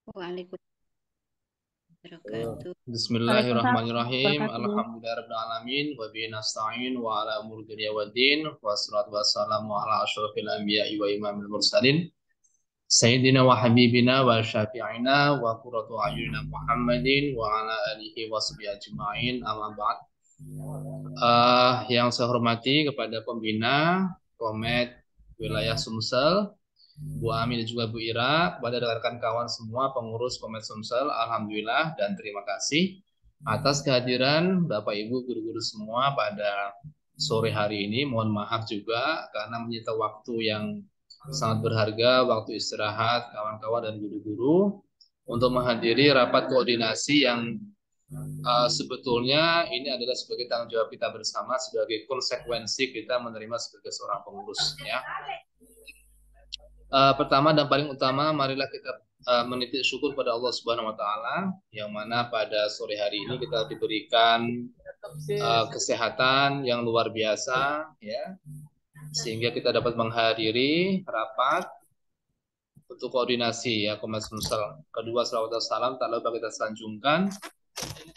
Waalaikumsalam wabarakatuh. Waalaikumsalam Bismillahirrahmanirrahim. wabarakatuh. Alhamdulillahirabbil wa bihi nasta'in wa ala umuri dunya waddin. Wassalatu wassalamu ala asyrafil anbiya'i wa imamil mursalin. Sayyidina wa habibina wa syafi'ina wa qurratu a'yunina Muhammadin wa ala alihi wa sahbihi ajma'in. Amma ba'd. Yang saya hormati kepada pembina Komet Wilayah Sumsel, Bu Ami dan juga Bu Ira, kepada rekan kawan semua pengurus Komet Sumsel, alhamdulillah dan terima kasih atas kehadiran Bapak Ibu guru-guru semua pada sore hari ini. Mohon maaf juga karena menyita waktu yang sangat berharga, waktu istirahat kawan-kawan dan guru-guru untuk menghadiri rapat koordinasi yang sebetulnya ini adalah sebagai tanggung jawab kita bersama, sebagai konsekuensi kita menerima sebagai seorang pengurus, ya. Pertama dan paling utama, marilah kita menitik syukur pada Allah Subhanahu Wa Taala, yang mana pada sore hari ini kita diberikan kesehatan yang luar biasa, ya, sehingga kita dapat menghadiri rapat untuk koordinasi, ya, Komnas Sumsel. Kedua, salawat dan salam tak lupa kita sanjungkan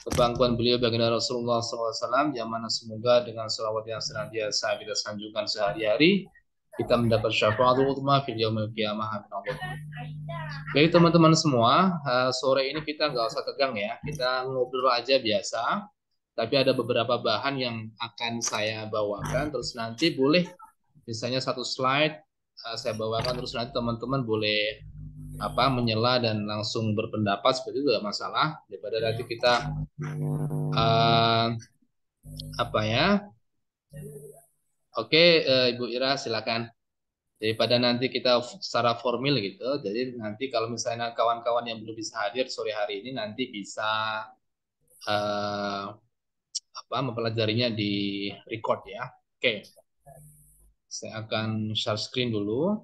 kebangkuan beliau baginda Rasulullah SAW, yang mana semoga dengan salawat yang senantiasa kita sanjungkan sehari-hari kita mendapat syafaatul uzma fil yaumil qiyamah. Baik teman-teman semua, sore ini kita nggak usah tegang ya, kita ngobrol aja biasa. Tapi ada beberapa bahan yang akan saya bawakan, terus nanti boleh misalnya satu slide saya bawakan, terus nanti teman-teman boleh menyela dan langsung berpendapat, seperti itu, tidak masalah, daripada nanti kita Oke, Ibu Ira silakan. Daripada nanti kita secara formal gitu, jadi nanti kalau misalnya kawan-kawan yang belum bisa hadir sore hari ini nanti bisa mempelajarinya di record, ya. Oke, saya akan share screen dulu.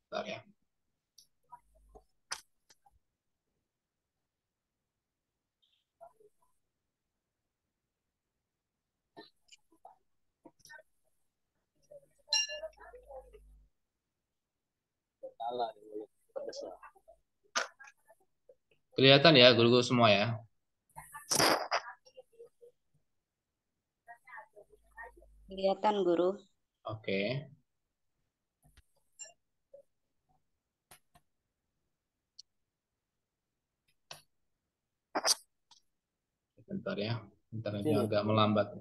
Bentar ya. Kelihatan ya guru-guru semua ya? Kelihatan guru. Oke. Bentar ya. Bentar ini agak melambat.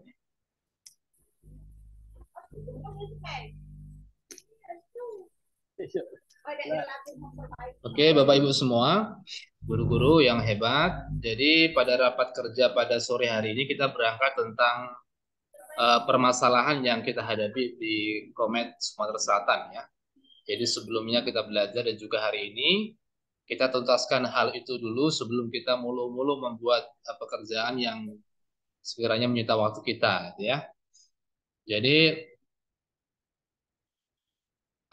Oke, Bapak Ibu semua, guru-guru yang hebat. Jadi pada rapat kerja pada sore hari ini kita berangkat tentang permasalahan yang kita hadapi di Komet Sumatera Selatan, ya. Jadi sebelumnya kita belajar dan juga hari ini kita tuntaskan hal itu dulu sebelum kita mulu-mulu membuat pekerjaan yang sekiranya menyita waktu kita, gitu ya. Jadi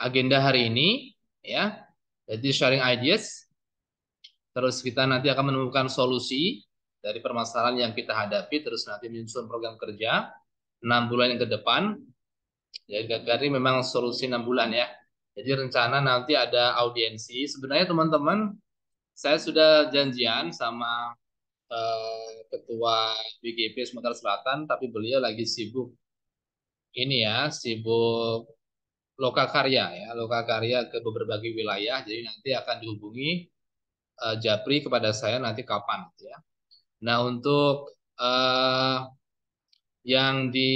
agenda hari ini, ya, jadi sharing ideas. Terus kita nanti akan menemukan solusi dari permasalahan yang kita hadapi, terus nanti menyusun program kerja 6 bulan yang ke depan. Jadi memang solusi 6 bulan ya. Jadi rencana nanti ada audiensi. Sebenarnya teman-teman, saya sudah janjian sama Ketua BGP Sumatera Selatan, tapi beliau lagi sibuk ini ya, sibuk lokakarya ya, lokakarya ke beberapa wilayah. Jadi nanti akan dihubungi Japri kepada saya nanti kapan, gitu ya. Nah, untuk yang di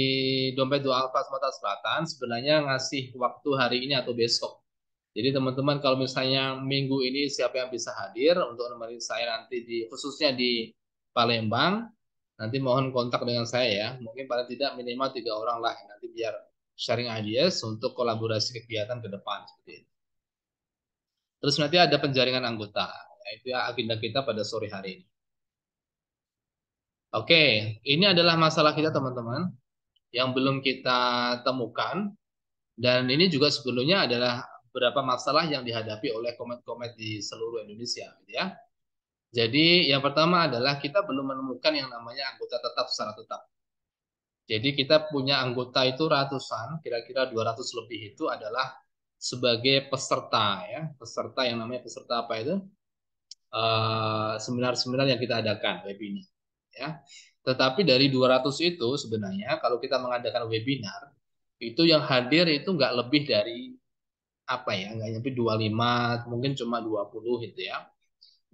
Dompet Dua Alfa Sumatera Selatan sebenarnya ngasih waktu hari ini atau besok. Jadi teman-teman kalau misalnya minggu ini siapa yang bisa hadir untuk nemenin saya nanti khususnya di Palembang, nanti mohon kontak dengan saya ya. Mungkin paling tidak minimal 3 orang lah nanti biar sharing ideas untuk kolaborasi kegiatan ke depan seperti itu. Terus nanti ada penjaringan anggota. Itu ya agenda kita pada sore hari ini. Oke, ini adalah masalah kita teman-teman yang belum kita temukan, dan ini juga sebelumnya adalah beberapa masalah yang dihadapi oleh komet-komet di seluruh Indonesia, gitu ya. Jadi yang pertama adalah kita belum menemukan yang namanya anggota tetap secara tetap. Jadi kita punya anggota itu ratusan, kira-kira 200 lebih itu adalah sebagai peserta ya, peserta yang namanya peserta apa itu? Seminar-seminar yang kita adakan, webinar ya. Tetapi dari 200 itu sebenarnya kalau kita mengadakan webinar itu yang hadir itu nggak lebih dari apa ya, nggak nyampe 25, mungkin cuma 20 gitu ya.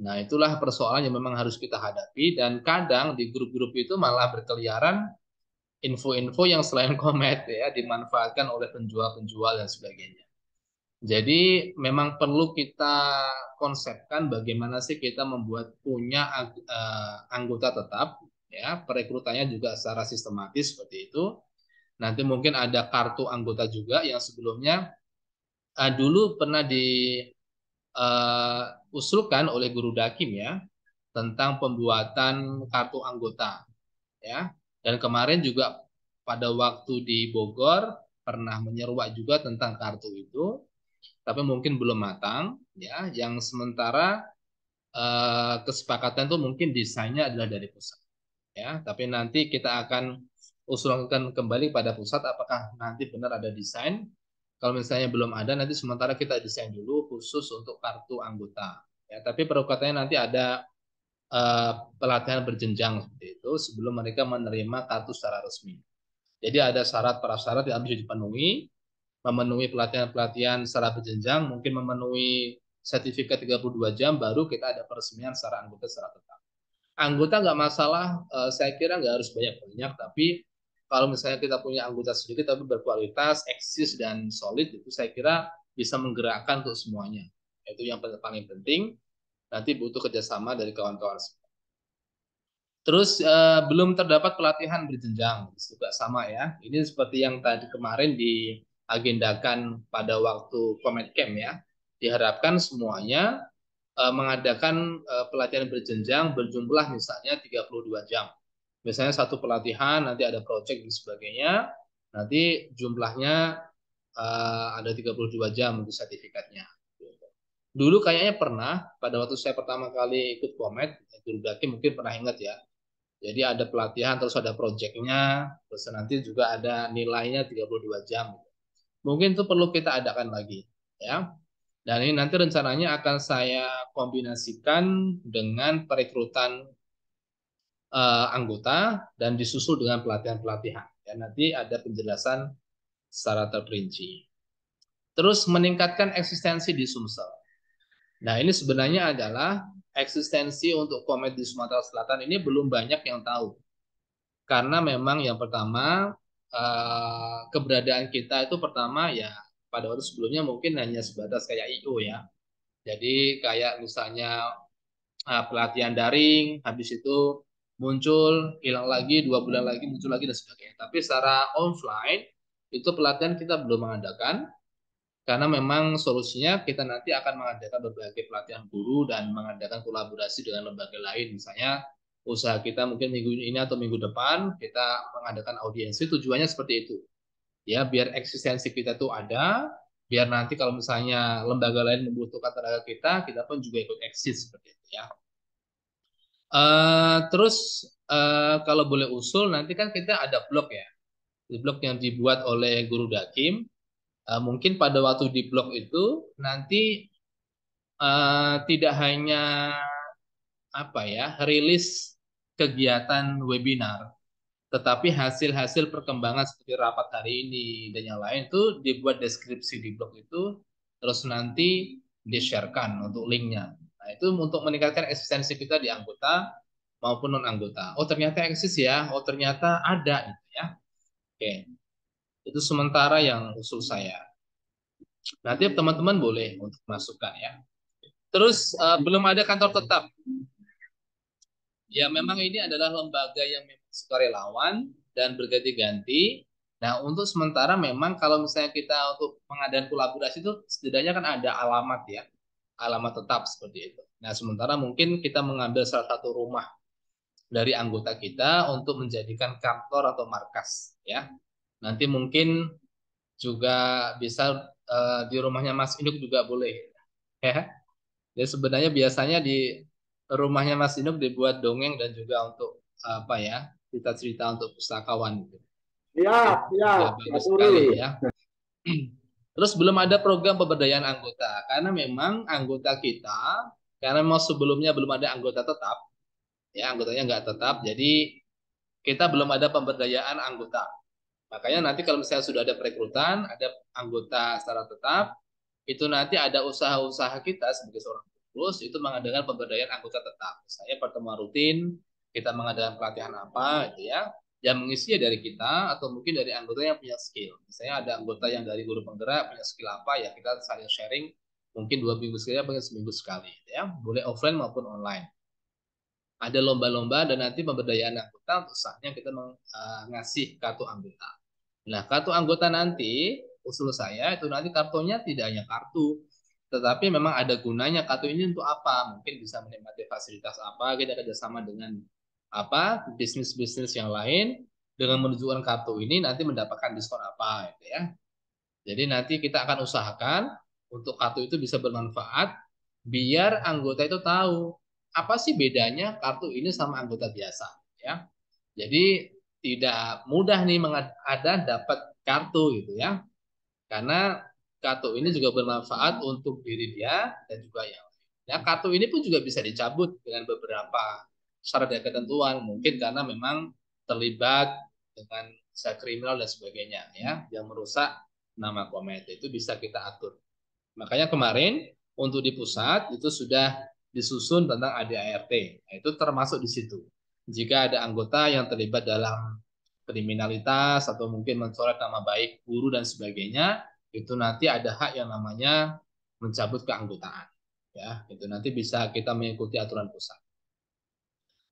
Nah, itulah persoalan yang memang harus kita hadapi dan kadang di grup-grup itu malah berkeliaran info-info yang selain komet ya dimanfaatkan oleh penjual-penjual dan sebagainya. Jadi memang perlu kita konsepkan bagaimana sih kita membuat punya anggota tetap ya, perekrutannya juga secara sistematis seperti itu. Nanti mungkin ada kartu anggota juga yang sebelumnya dulu pernah diusulkan oleh Guru Dakim ya tentang pembuatan kartu anggota ya. Dan kemarin juga pada waktu di Bogor pernah menyeruak juga tentang kartu itu, tapi mungkin belum matang ya. Yang sementara kesepakatan itu mungkin desainnya adalah dari pusat ya. Tapi nanti kita akan usulkan kembali pada pusat apakah nanti benar ada desain. Kalau misalnya belum ada, nanti sementara kita desain dulu khusus untuk kartu anggota. Ya, tapi perukatnya nanti ada pelatihan berjenjang seperti itu sebelum mereka menerima kartu secara resmi. Jadi ada syarat prasyarat yang harus dipenuhi, memenuhi pelatihan-pelatihan secara berjenjang, mungkin memenuhi sertifikat 32 jam, baru kita ada peresmian secara anggota secara tetap. Anggota nggak masalah, saya kira nggak harus banyak-banyak, tapi kalau misalnya kita punya anggota sedikit tapi berkualitas, eksis dan solid, itu saya kira bisa menggerakkan untuk semuanya. Itu yang paling penting. Nanti butuh kerjasama dari kawan-kawan. Terus belum terdapat pelatihan berjenjang, juga sama ya. Ini seperti yang tadi kemarin diagendakan pada waktu Comet Camp ya. Diharapkan semuanya mengadakan pelatihan berjenjang berjumlah misalnya 32 jam. Misalnya satu pelatihan, nanti ada project dan sebagainya, nanti jumlahnya ada 32 jam untuk sertifikatnya. Dulu kayaknya pernah, pada waktu saya pertama kali ikut Comet, Guru Daki mungkin pernah ingat ya, jadi ada pelatihan, terus ada proyeknya, terus nanti juga ada nilainya 32 jam. Mungkin itu perlu kita adakan lagi. Ya. Dan ini nanti rencananya akan saya kombinasikan dengan perekrutan anggota dan disusul dengan pelatihan-pelatihan. Ya, nanti ada penjelasan secara terperinci. Terus meningkatkan eksistensi di Sumsel. Nah, ini sebenarnya adalah eksistensi untuk Komet di Sumatera Selatan ini belum banyak yang tahu. Karena memang yang pertama keberadaan kita itu pertama ya pada waktu sebelumnya mungkin hanya sebatas kayak IO ya. Jadi kayak misalnya pelatihan daring, habis itu muncul, hilang lagi, 2 bulan lagi muncul lagi dan sebagainya. Tapi secara offline itu pelatihan kita belum mengadakan karena memang solusinya kita nanti akan mengadakan berbagai pelatihan guru dan mengadakan kolaborasi dengan lembaga lain. Misalnya usaha kita mungkin minggu ini atau minggu depan kita mengadakan audiensi, tujuannya seperti itu. Ya, biar eksistensi kita tuh ada, biar nanti kalau misalnya lembaga lain membutuhkan tenaga kita pun juga ikut eksis seperti itu ya. Terus kalau boleh usul nanti kan kita ada blog ya. Di blog yang dibuat oleh Guru Dakim. Mungkin pada waktu di blog itu nanti tidak hanya apa ya rilis kegiatan webinar, tetapi hasil-hasil perkembangan seperti rapat hari ini dan yang lain itu dibuat deskripsi di blog itu, terus nanti di-sharekan untuk linknya. Nah, itu untuk meningkatkan eksistensi kita di anggota maupun non anggota. Oh ternyata eksis ya, oh ternyata ada gitu ya. Oke, itu sementara yang usul saya. Nanti teman-teman boleh untuk masukkan ya. Terus belum ada kantor tetap. Ya memang ini adalah lembaga yang memang sukarelawan dan berganti-ganti. Nah untuk sementara memang kalau misalnya kita untuk pengadaan kolaborasi itu setidaknya kan ada alamat ya. Alamat tetap seperti itu. Nah sementara mungkin kita mengambil salah satu rumah dari anggota kita untuk menjadikan kantor atau markas ya. Nanti mungkin juga bisa di rumahnya Mas Induk juga boleh ya. Jadi sebenarnya biasanya di rumahnya Mas Induk dibuat dongeng dan juga untuk apa ya cerita-cerita untuk pustakawan gitu. Siap, Juga siap, Pak bagus Turi. sekali ya. Terus belum ada program pemberdayaan anggota karena memang anggota kita karena mau sebelumnya belum ada anggota tetap, ya anggotanya nggak tetap, jadi kita belum ada pemberdayaan anggota. Makanya nanti kalau misalnya sudah ada perekrutan, ada anggota secara tetap, itu nanti ada usaha-usaha kita sebagai seorang pengurus itu mengadakan pemberdayaan anggota tetap. Misalnya pertemuan rutin, kita mengadakan pelatihan apa, gitu ya. Yang mengisi dari kita atau mungkin dari anggota yang punya skill. Misalnya ada anggota yang dari guru penggerak punya skill apa, ya kita saling sharing. Mungkin 2 minggu sekali, mungkin seminggu sekali, gitu ya. Boleh offline maupun online. Ada lomba-lomba dan nanti pemberdayaan anggota untuk saatnya kita ngasih kartu anggota. Nah, kartu anggota nanti, usul saya itu nanti kartunya tidak hanya kartu, tetapi memang ada gunanya kartu ini untuk apa? Mungkin bisa menikmati fasilitas apa, kita kerjasama dengan apa bisnis-bisnis yang lain, dengan menunjukkan kartu ini nanti mendapatkan diskon apa, gitu ya. Jadi nanti kita akan usahakan untuk kartu itu bisa bermanfaat, biar anggota itu tahu apa sih bedanya kartu ini sama anggota biasa, ya. Jadi tidak mudah nih ada dapat kartu gitu ya. Karena kartu ini juga bermanfaat untuk diri dia dan juga yang lain. Ya, kartu ini pun juga bisa dicabut dengan beberapa syarat dan ketentuan. Mungkin karena memang terlibat dengan usaha kriminal dan sebagainya ya, yang merusak nama Komet itu bisa kita atur. Makanya kemarin untuk di pusat itu sudah disusun tentang ADART. Nah, itu termasuk di situ. Jika ada anggota yang terlibat dalam kriminalitas atau mungkin mencoret nama baik guru dan sebagainya, itu nanti ada hak yang namanya mencabut keanggotaan. Ya, itu nanti bisa kita mengikuti aturan pusat.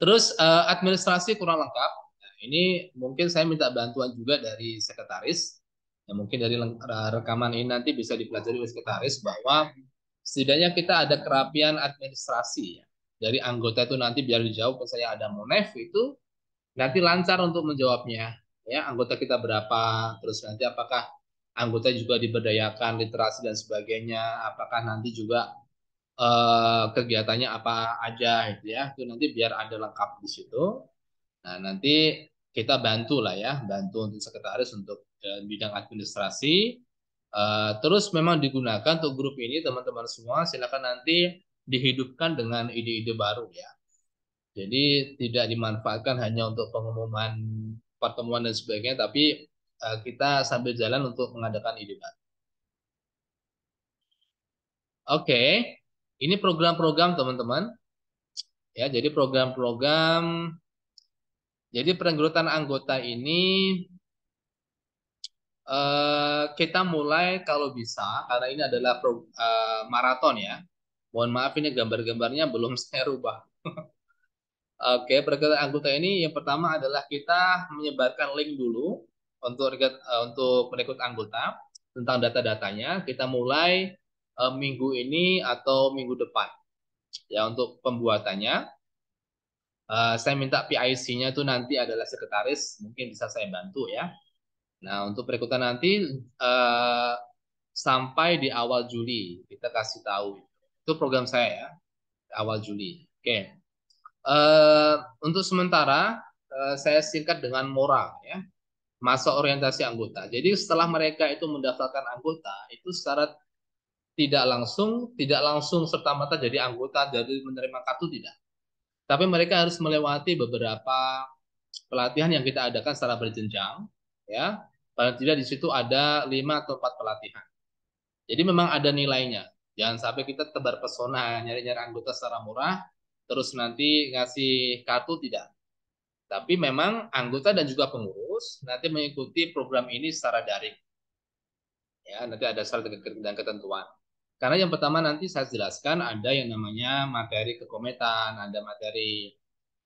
Terus administrasi kurang lengkap. Nah, ini mungkin saya minta bantuan juga dari sekretaris. Ya, mungkin dari rekaman ini nanti bisa dipelajari oleh sekretaris bahwa setidaknya kita ada kerapian administrasi ya. Dari anggota itu nanti biar dijawab, misalnya ada monef itu nanti lancar untuk menjawabnya. Ya, anggota kita berapa, terus nanti apakah anggota juga diberdayakan literasi dan sebagainya, apakah nanti juga kegiatannya apa aja gitu ya. Itu nanti biar ada lengkap di situ. Nah, nanti kita bantu lah ya, bantu untuk sekretaris untuk bidang administrasi. Terus memang digunakan untuk grup ini teman-teman semua silakan nanti dihidupkan dengan ide-ide baru ya. Jadi tidak dimanfaatkan hanya untuk pengumuman pertemuan dan sebagainya, tapi kita sambil jalan untuk mengadakan ide baru. Oke, ini program-program teman-teman. Ya, jadi program-program, jadi perekrutan anggota ini kita mulai kalau bisa, karena ini adalah maraton ya. Mohon maaf ini gambar-gambarnya belum saya rubah. Oke, perekrutan anggota ini yang pertama adalah kita menyebarkan link dulu untuk merekrut anggota tentang data-datanya. Kita mulai minggu ini atau minggu depan ya untuk pembuatannya. Saya minta PIC-nya itu nanti adalah sekretaris, mungkin bisa saya bantu ya. Nah, untuk perekrutan nanti eh, sampai di awal Juli kita kasih tahu. Itu program saya ya, awal Juli. Oke. Eh, untuk sementara saya singkat dengan moral ya, masa orientasi anggota. Jadi setelah mereka itu mendaftarkan anggota, itu secara tidak langsung serta merta jadi anggota dari menerima kartu tidak. Tapi mereka harus melewati beberapa pelatihan yang kita adakan secara berjenjang, ya. Paling tidak di situ ada 5 atau 4 pelatihan. Jadi memang ada nilainya. Jangan sampai kita tebar pesona nyari-nyari anggota secara murah, terus nanti ngasih kartu tidak. Tapi memang anggota dan juga pengurus nanti mengikuti program ini secara daring. Ya, nanti ada syarat dan ketentuan. Karena yang pertama nanti saya jelaskan ada yang namanya materi kekometan, ada materi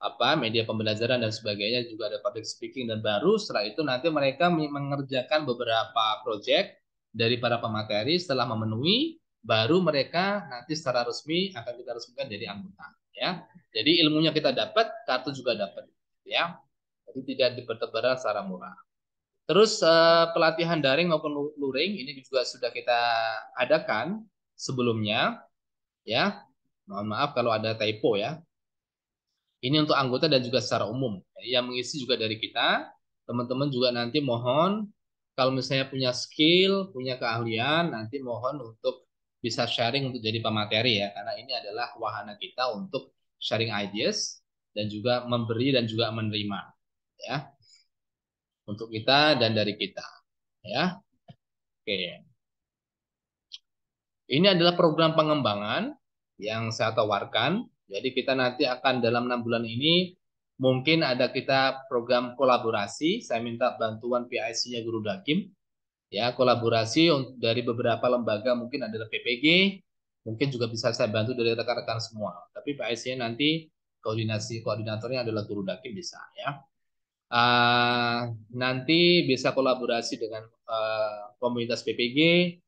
apa media pembelajaran dan sebagainya, juga ada public speaking dan baru setelah itu nanti mereka mengerjakan beberapa proyek dari para pemateri setelah memenuhi baru mereka nanti secara resmi akan kita resmikan jadi anggota ya. Jadi ilmunya kita dapat, kartu juga dapat ya. Jadi tidak dipertebaran secara murah. Terus pelatihan daring maupun luring ini juga sudah kita adakan sebelumnya ya. Mohon maaf kalau ada typo ya. Ini untuk anggota dan juga secara umum. Yang mengisi juga dari kita. Teman-teman juga nanti mohon Kalau misalnya punya skill, punya keahlian, nanti mohon untuk bisa sharing untuk jadi pemateri ya, karena ini adalah wahana kita untuk sharing ideas dan juga memberi dan juga menerima ya, untuk kita dan dari kita ya. Oke. Ini adalah program pengembangan yang saya tawarkan. Jadi kita nanti akan dalam 6 bulan ini mungkin ada kita program kolaborasi. Saya minta bantuan PIC-nya Guru Dakim ya, kolaborasi dari beberapa lembaga, mungkin adalah PPG, mungkin juga bisa saya bantu dari rekan-rekan semua. Tapi PIC-nya nanti koordinatornya adalah Guru Dakim bisa ya. Nanti bisa kolaborasi dengan komunitas PPG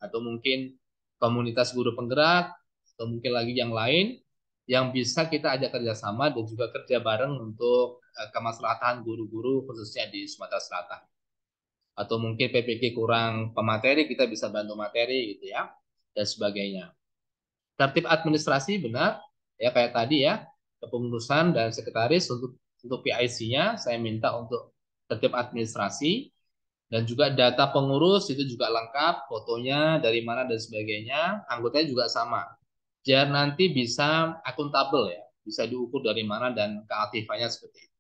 atau mungkin komunitas guru penggerak atau mungkin lagi yang lain yang bisa kita ajak kerjasama dan juga kerja bareng untuk kemaslahatan guru-guru khususnya di Sumatera Selatan. Atau mungkin PPG kurang pemateri, kita bisa bantu materi gitu ya, dan sebagainya. Tertib administrasi benar ya, kayak tadi ya, kepengurusan dan sekretaris. Untuk PIC-nya saya minta untuk tertib administrasi, dan juga data pengurus itu juga lengkap, fotonya dari mana dan sebagainya, anggotanya juga sama. Biar nanti bisa akuntabel ya, bisa diukur dari mana dan keaktifannya seperti itu.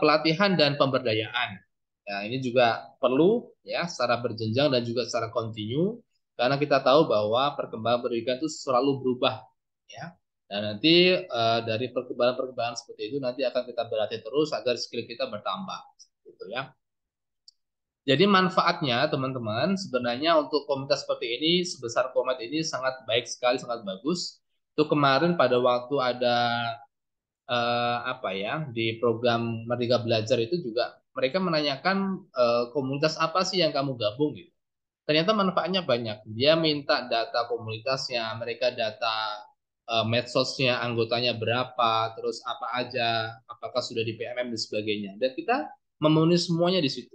Pelatihan dan pemberdayaan. Ya, ini juga perlu ya secara berjenjang dan juga secara kontinu, karena kita tahu bahwa perkembangan pendidikan itu selalu berubah ya. Dan nanti dari perkembangan-perkembangan seperti itu nanti akan kita berlatih terus agar skill kita bertambah gitu ya. Jadi manfaatnya teman-teman sebenarnya untuk komunitas seperti ini, sebesar Komet ini sangat baik sekali, sangat bagus. Itu kemarin pada waktu ada apa ya, di program Merdeka Belajar itu juga mereka menanyakan komunitas apa sih yang kamu gabung gitu. Ternyata manfaatnya banyak. Dia minta data komunitasnya, mereka data medsosnya, anggotanya berapa, terus apa aja, apakah sudah di PMM dan sebagainya. Dan kita memenuhi semuanya di situ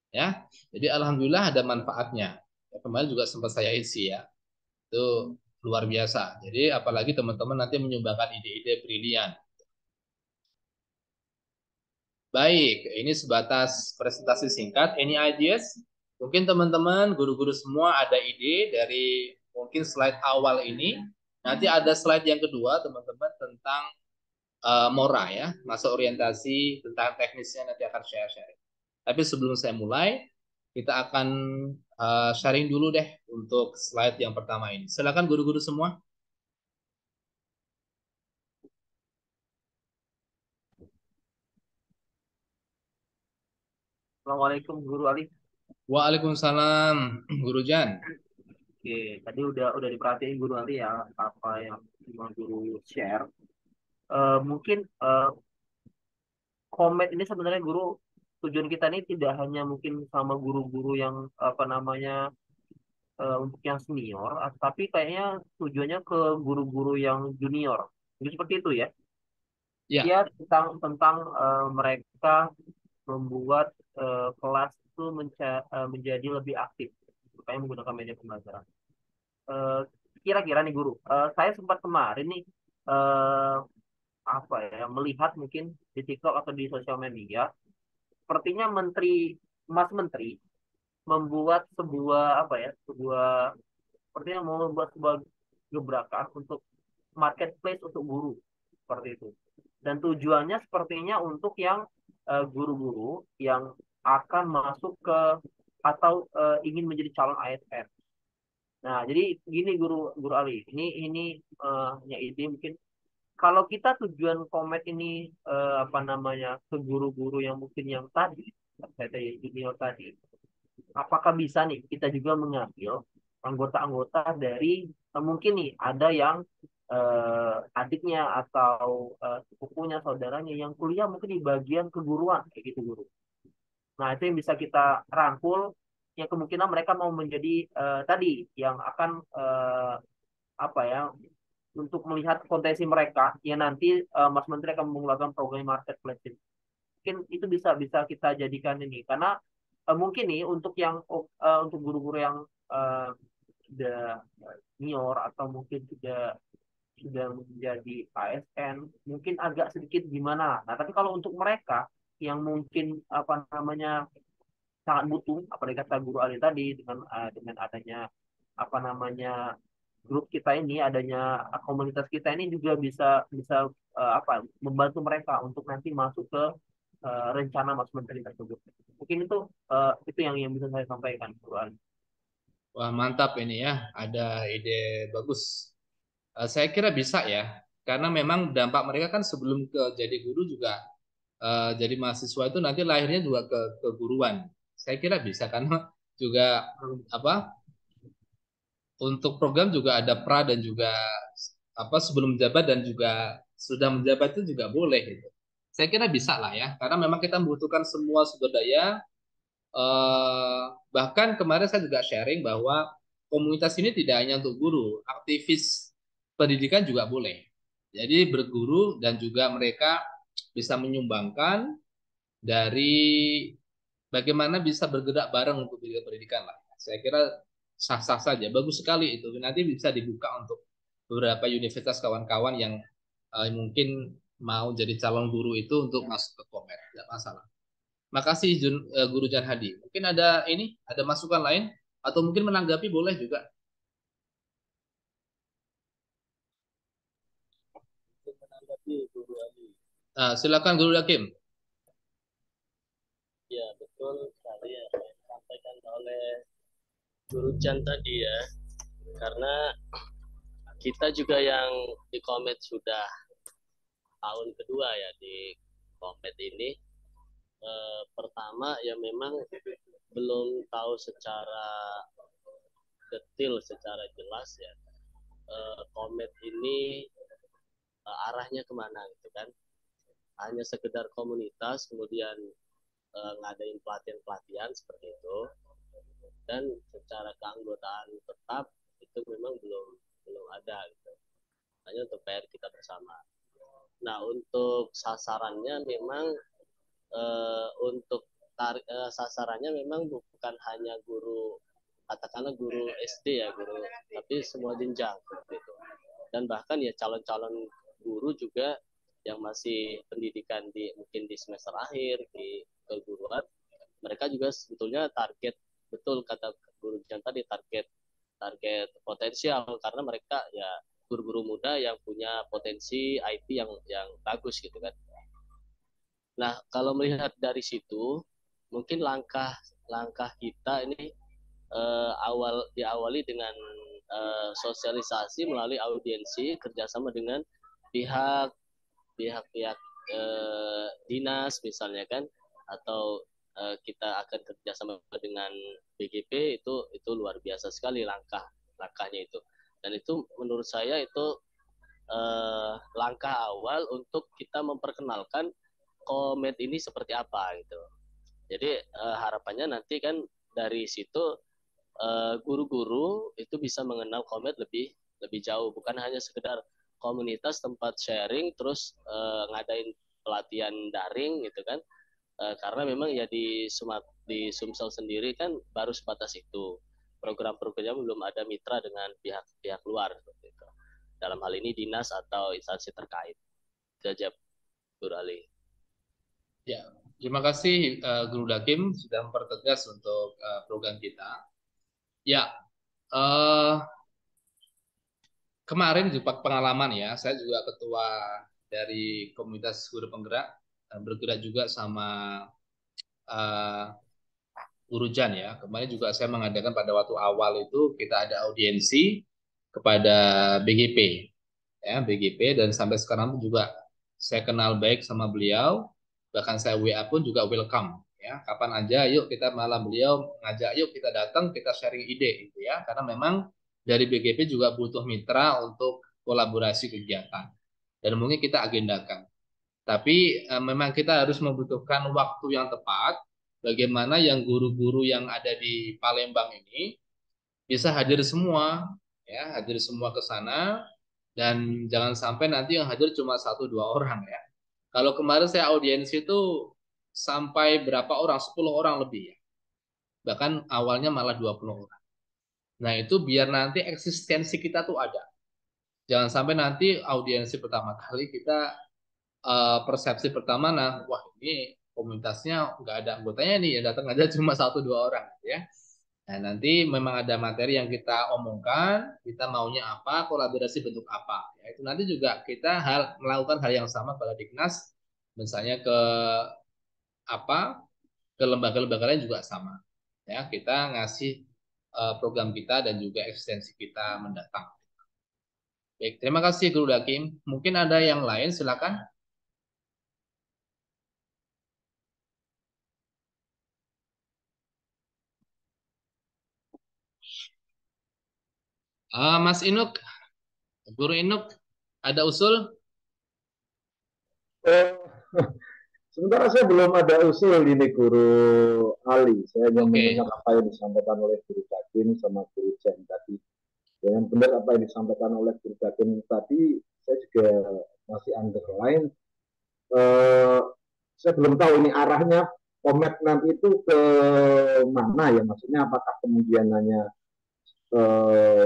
ya. Jadi alhamdulillah ada manfaatnya. Ya, kemarin juga sempat saya isi ya. Itu luar biasa. Jadi apalagi teman-teman nanti menyumbangkan ide-ide brilian. Baik, ini sebatas presentasi singkat. Any ideas? Mungkin teman-teman, guru-guru semua ada ide dari mungkin slide awal ini. Nanti ada slide yang kedua, teman-teman, tentang Mora ya, masa orientasi, tentang teknisnya nanti akan share-share. Tapi sebelum saya mulai, kita akan sharing dulu deh untuk slide yang pertama ini. Silakan guru-guru semua. Assalamualaikum Guru Ali. Waalaikumsalam, Guru Jan. Oke, tadi udah diperhatiin Guru Ali ya apa yang cuma Guru share. Mungkin komen ini sebenarnya Guru, tujuan kita ini tidak hanya mungkin sama guru-guru yang apa namanya untuk yang senior, tapi kayaknya tujuannya ke guru-guru yang junior. Jadi seperti itu ya. Ya, Dia tentang mereka membuat kelas itu menjadi lebih aktif supaya menggunakan media pembelajaran. Eh, Kira-kira nih guru, saya sempat kemarin nih eh, apa ya melihat mungkin di TikTok atau di sosial media, sepertinya Mas Menteri membuat sebuah apa ya, sepertinya mau membuat sebuah gebrakan untuk marketplace untuk guru seperti itu. Dan tujuannya sepertinya untuk yang guru-guru yang akan masuk ke atau ingin menjadi calon ASN. Nah, jadi gini Guru Guru Ali, ini ya ide mungkin kalau kita tujuan komet ini apa namanya ke guru-guru yang mungkin yang tadi, saya junior tadi, apakah bisa nih kita juga mengambil anggota-anggota dari mungkin nih ada yang adiknya atau sepupunya, saudaranya yang kuliah mungkin di bagian keguruan kayak gitu Guru. Nah, itu yang bisa kita rangkul yang kemungkinan mereka mau menjadi tadi yang akan apa ya untuk melihat potensi mereka yang nanti Mas Menteri akan menggunakan program marketplace ini. Mungkin itu bisa bisa kita jadikan ini karena mungkin nih untuk yang untuk guru-guru yang uh, sudah senior atau mungkin sudah menjadi ASN mungkin agak sedikit gimana. Nah, tapi kalau untuk mereka yang mungkin apa namanya sangat butuh, apalagi kata Guru Ali tadi dengan adanya apa namanya grup kita ini, adanya komunitas kita ini juga bisa bisa apa membantu mereka untuk nanti masuk ke rencana Mas Menteri tersebut. Mungkin itu yang bisa saya sampaikan, Guru Ali. Wah, mantap ini ya. Ada ide bagus. Saya kira bisa ya. Karena memang dampak mereka kan sebelum ke jadi guru juga jadi mahasiswa itu nanti lahirnya juga ke keguruan. Saya kira bisa karena juga apa untuk program juga ada pra dan juga apa sebelum menjabat dan juga sudah menjabat itu juga boleh gitu. Saya kira bisa lah ya, karena memang kita membutuhkan semua sumber daya. Bahkan kemarin saya juga sharing bahwa komunitas ini tidak hanya untuk guru, aktivis pendidikan juga boleh. Jadi berguru dan juga mereka bisa menyumbangkan dari bagaimana bisa bergerak bareng untuk pendidikan lah. Saya kira sah-sah saja, bagus sekali itu. Nanti bisa dibuka untuk beberapa universitas kawan-kawan yang mungkin mau jadi calon guru itu untuk masuk ke Komet, tidak masalah. Makasih Guru Jan Hadi. Mungkin ada masukan lain atau mungkin menanggapi boleh juga. Menanggapi Guru Ali. Nah, silakan Guru Hakim. Ya, betul sekali ya yang disampaikan oleh Guru Jan tadi ya. Karena kita juga yang di Komet sudah tahun kedua ya di Komet ini. Pertama ya memang belum tahu secara detail, secara jelas ya Komet ini arahnya kemana gitu kan. Hanya sekedar komunitas, kemudian ngadain pelatihan-pelatihan seperti itu, dan secara keanggotaan tetap itu memang belum ada gitu. Hanya untuk PR kita bersama. Nah, untuk sasarannya memang sasarannya memang bukan hanya guru, katakanlah guru SD ya, guru, tapi semua jenjang seperti itu. Dan bahkan ya calon-calon guru juga yang masih pendidikan mungkin di semester akhir di keguruan, mereka juga sebetulnya target, betul kata Guru Jan tadi, target potensial, karena mereka ya guru-guru muda yang punya potensi IT yang bagus gitu kan. Nah, kalau melihat dari situ, mungkin langkah kita ini diawali dengan sosialisasi melalui audiensi, kerjasama dengan pihak dinas misalnya kan, atau kita akan kerjasama dengan BGP. Itu luar biasa sekali langkahnya itu, dan itu menurut saya itu langkah awal untuk kita memperkenalkan Komet ini seperti apa gitu. Jadi harapannya nanti kan dari situ guru-guru itu bisa mengenal Komet lebih jauh, bukan hanya sekedar komunitas tempat sharing terus ngadain pelatihan daring gitu kan. Karena memang ya di Sumsel sendiri kan baru sebatas itu. Program-programnya belum ada mitra dengan pihak luar seperti itu. Dalam hal ini dinas atau instansi terkait. Itu aja, Guru Ali. Ya, terima kasih Guru Hakim sudah mempertegas untuk program kita. Ya, kemarin juga pengalaman ya, saya juga ketua dari komunitas guru penggerak, bergerak juga sama Guru Jan ya. Kemarin juga saya mengadakan pada waktu awal itu kita ada audiensi kepada BGP, ya BGP, dan sampai sekarang juga saya kenal baik sama beliau, bahkan saya WA pun juga welcome ya, kapan aja yuk kita, malam beliau ngajak yuk kita datang, kita sharing ide gitu ya, karena memang dari BGP juga butuh mitra untuk kolaborasi kegiatan dan mungkin kita agendakan, tapi memang kita harus membutuhkan waktu yang tepat, bagaimana yang guru-guru yang ada di Palembang ini bisa hadir semua ya, hadir semua ke sana. Dan jangan sampai nanti yang hadir cuma 1-2 orang ya. Kalau kemarin saya audiensi itu sampai berapa orang? 10 orang lebih ya. Bahkan awalnya malah 20 orang. Nah itu biar nanti eksistensi kita tuh ada. Jangan sampai nanti audiensi pertama kali kita persepsi pertama, nah wah ini komunitasnya nggak ada anggotanya nih, yang datang aja cuma 1-2 orang ya. Nah, nanti memang ada materi yang kita omongkan, kita maunya apa, kolaborasi bentuk apa. Ya, itu nanti juga kita melakukan hal yang sama pada Dignas, misalnya ke apa, ke lembaga-lembaga lain juga sama. Ya, kita ngasih program kita dan juga eksistensi kita mendatang. Baik, terima kasih Guru Dakim. Mungkin ada yang lain, silakan. Mas Inuk, Guru Inuk, ada usul? Eh, Sementara saya belum ada usul ini Guru Ali. Saya hanya Oke. mendengar apa yang disampaikan oleh Guru Jakin sama Guru Jen tadi. Dengan benar apa yang disampaikan oleh Guru Jakin tadi, saya juga masih underline. Eh, saya belum tahu ini arahnya komet nanti itu ke mana ya. Maksudnya apakah kemudian hanya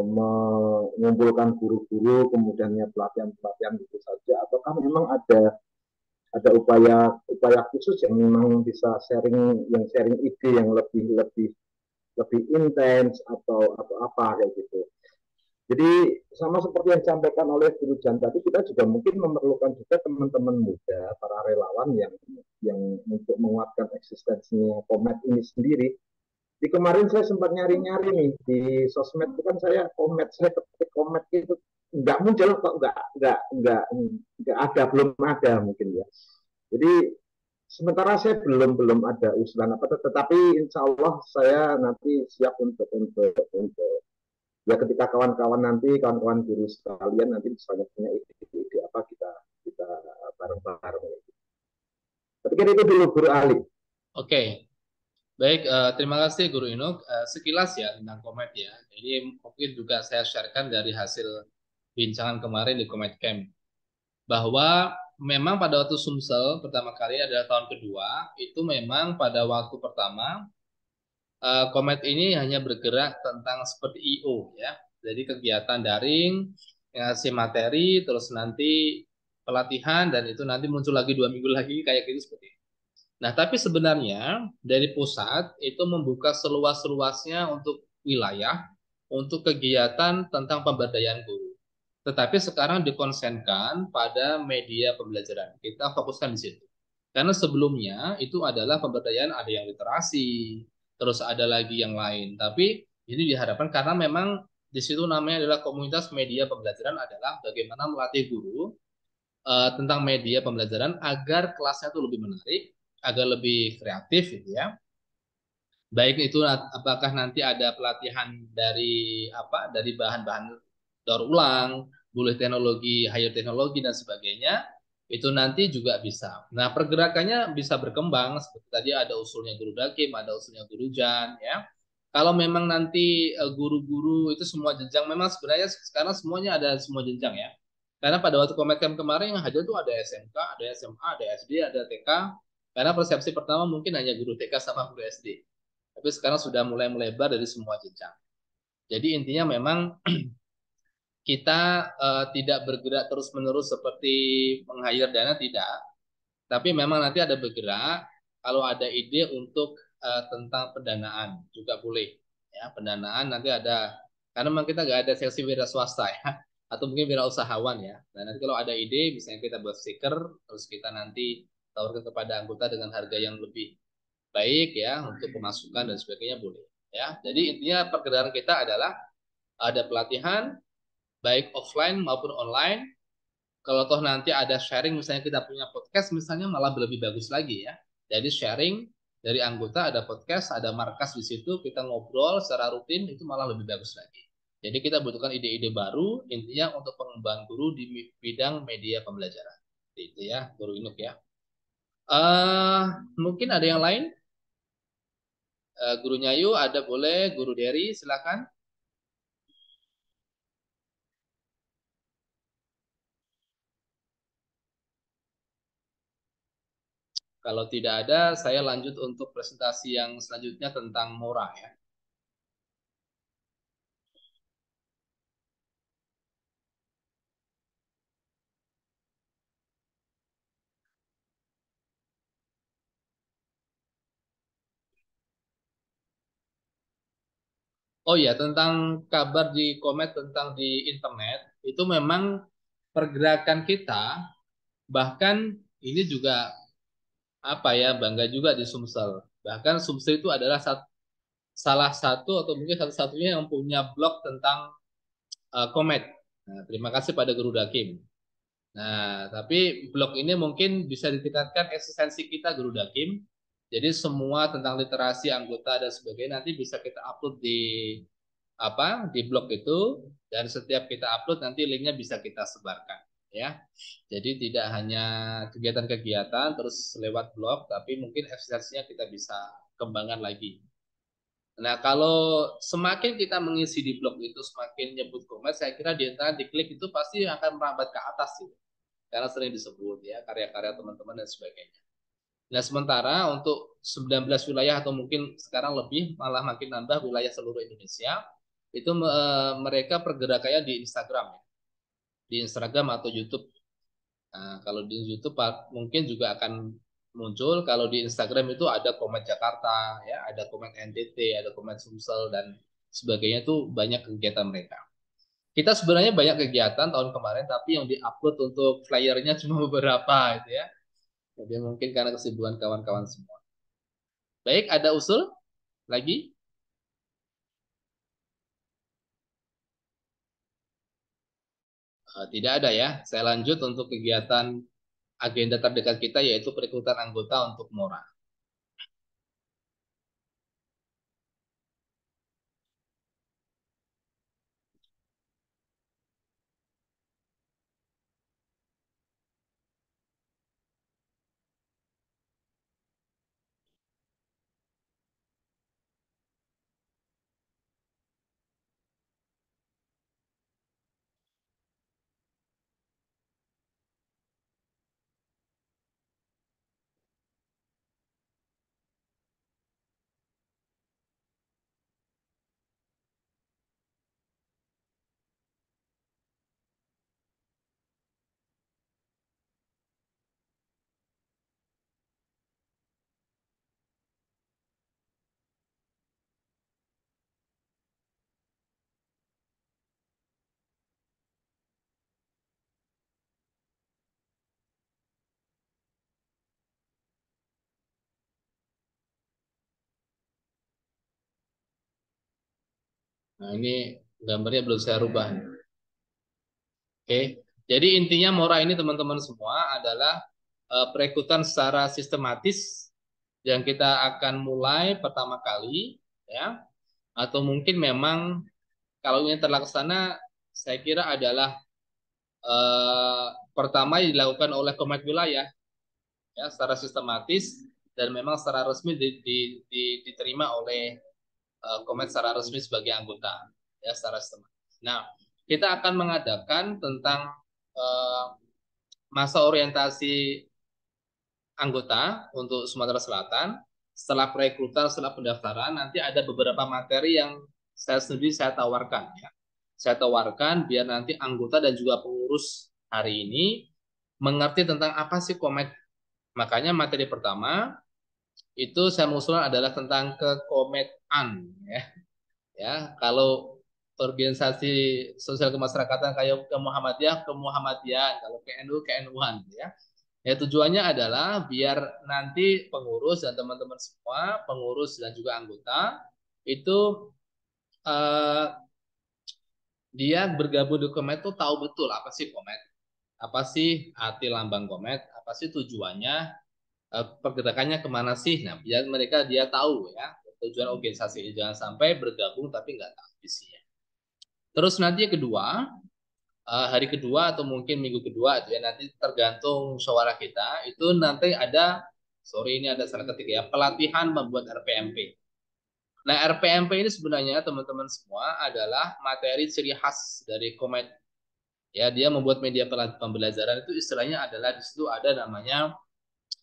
mengumpulkan guru-guru, kemudiannya pelatihan-pelatihan gitu saja, ataukah memang ada upaya khusus yang memang bisa sharing ide yang lebih lebih lebih intens atau apa kayak gitu. Jadi sama seperti yang disampaikan oleh Guru Jan tadi, kita juga mungkin memerlukan juga teman-teman muda, para relawan yang untuk menguatkan eksistensinya Komet ini sendiri. Di kemarin saya sempat nyari-nyari nih di sosmed itu kan saya Komet, saya ketik Komet itu nggak muncul kok, nggak ada, belum ada mungkin ya. Jadi sementara saya belum ada usulan apa, tetapi insya Allah saya nanti siap untuk ya ketika kawan-kawan guru sekalian nanti misalnya punya ide apa kita bareng-bareng. Tapi kan itu dulu Guru Ali. Oke. Baik, terima kasih Guru Inuk. Sekilas ya tentang Komet ya. Ini mungkin juga saya sharekan dari hasil bincangan kemarin di Komet Camp. Bahwa memang pada waktu Sumsel pertama kali adalah tahun kedua, itu memang pada waktu pertama Komet ini hanya bergerak tentang seperti IO ya. Jadi kegiatan daring, ngasih materi, terus nanti pelatihan, dan itu nanti muncul lagi 2 minggu lagi kayak gitu seperti itu. Nah, tapi sebenarnya dari pusat itu membuka seluas-luasnya untuk wilayah, untuk kegiatan tentang pemberdayaan guru. Tetapi sekarang dikonsenkan pada media pembelajaran. Kita fokuskan di situ. Karena sebelumnya itu adalah pemberdayaan, ada yang literasi, terus ada lagi yang lain. Tapi ini diharapkan karena memang di situ namanya adalah komunitas media pembelajaran, adalah bagaimana melatih guru tentang media pembelajaran agar kelasnya itu lebih menarik, agar lebih kreatif gitu ya. Baik itu apakah nanti ada pelatihan dari apa, dari bahan-bahan daur ulang, boleh teknologi, higher teknologi dan sebagainya, itu nanti juga bisa. Nah, pergerakannya bisa berkembang seperti tadi ada usulnya Guru Dakim, ada usulnya Guru Jan ya. Kalau memang nanti guru-guru itu semua jenjang, memang sebenarnya sekarang semuanya ada semua jenjang ya. Karena pada waktu Kometcam kemarin yang hadir tuh ada SMK, ada SMA, ada SD, ada TK. Karena persepsi pertama mungkin hanya guru TK sama guru SD. Tapi sekarang sudah mulai melebar dari semua jenjang. Jadi intinya memang kita tidak bergerak terus-menerus seperti meng-hire dana, tidak. Tapi memang nanti ada bergerak kalau ada ide untuk tentang pendanaan juga boleh. Ya, pendanaan nanti ada, karena memang kita nggak ada seksi wira swasta ya, atau mungkin wira usahawan ya. Dan nanti kalau ada ide, misalnya kita buat stiker, terus kita nanti tawarkan kepada anggota dengan harga yang lebih baik ya untuk pemasukan dan sebagainya boleh ya. Jadi intinya pergerakan kita adalah ada pelatihan baik offline maupun online. Kalau toh nanti ada sharing, misalnya kita punya podcast misalnya, malah lebih bagus lagi ya. Jadi sharing dari anggota, ada podcast, ada markas di situ, kita ngobrol secara rutin, itu malah lebih bagus lagi. Jadi kita butuhkan ide-ide baru intinya untuk pengembangan guru di bidang media pembelajaran. Itu ya Guru Inuk ya. Mungkin ada yang lain? Guru Nyayu ada, boleh. Guru Dery silakan. Kalau tidak ada, saya lanjut untuk presentasi yang selanjutnya tentang Mora ya. Oh ya, tentang kabar di komet tentang di internet, itu memang pergerakan kita, bahkan ini juga apa ya, bangga juga di Sumsel. Bahkan Sumsel itu adalah salah satu atau mungkin satu-satunya yang punya blog tentang komet. Nah, terima kasih pada Guru Dakim. Nah, tapi blog ini mungkin bisa ditingkatkan eksistensi kita Guru Dakim. Jadi semua tentang literasi anggota dan sebagainya nanti bisa kita upload di di blog itu, dan setiap kita upload nanti linknya bisa kita sebarkan ya. Jadi tidak hanya kegiatan-kegiatan terus lewat blog, tapi mungkin eksistensinya kita bisa kembangkan lagi. Nah, kalau semakin kita mengisi di blog itu, semakin nyebut komet, saya kira di antara diklik itu pasti akan merambat ke atas sih, karena sering disebut ya karya-karya teman-teman dan sebagainya. Nah, sementara untuk 19 wilayah atau mungkin sekarang lebih malah makin nambah wilayah seluruh Indonesia, itu mereka pergerakannya di Instagram ya. Di Instagram atau YouTube. Nah, kalau di YouTube mungkin juga akan muncul. Kalau di Instagram itu ada Komet Jakarta ya, ada Komet NTT, ada Komet Sumsel dan sebagainya, itu banyak kegiatan mereka. Kita sebenarnya banyak kegiatan tahun kemarin, tapi yang diupload untuk flyernya cuma beberapa itu ya. Jadi mungkin karena kesibukan kawan-kawan semua. Baik, ada usul lagi? Tidak ada ya. Saya lanjut untuk kegiatan agenda terdekat kita, yaitu perekrutan anggota untuk Mora. Nah, ini gambarnya belum saya rubah. Oke, jadi intinya Mora ini teman-teman semua adalah perekrutan secara sistematis yang kita akan mulai pertama kali ya, atau mungkin memang kalau ini terlaksana, saya kira adalah eh, pertama yang dilakukan oleh Komet Wilayah ya, secara sistematis dan memang secara resmi diterima oleh Komet secara resmi sebagai anggota ya, secara sistematis. Nah, kita akan mengadakan tentang eh, masa orientasi anggota untuk Sumatera Selatan. Setelah perekrutan, setelah pendaftaran, nanti ada beberapa materi yang saya sendiri saya tawarkan ya. Saya tawarkan biar nanti anggota dan juga pengurus hari ini mengerti tentang apa sih Komet. Makanya materi pertama itu saya mengusulkan adalah tentang kekometan ya. Ya, kalau organisasi sosial kemasyarakatan kayak ke Muhammadiyah, kalau ke NU, ke NU-an ya. Ya, tujuannya adalah biar nanti pengurus dan teman-teman semua, pengurus dan juga anggota itu eh, dia bergabung di Komet itu tahu betul apa sih Komet, apa sih arti lambang Komet, apa sih tujuannya, pergerakannya kemana sih. Nah, biar mereka dia tahu ya tujuan organisasi ini, jangan sampai bergabung tapi nggak tahu visinya. Terus nanti yang kedua, hari kedua atau mungkin minggu kedua itu ya, nanti tergantung suara kita, itu nanti ada, sorry ini ada salah ketik ya, pelatihan membuat RPMP. Nah, RPMP ini sebenarnya teman-teman semua adalah materi ciri khas dari Komet. Ya, dia membuat media pembelajaran, itu istilahnya adalah di situ ada namanya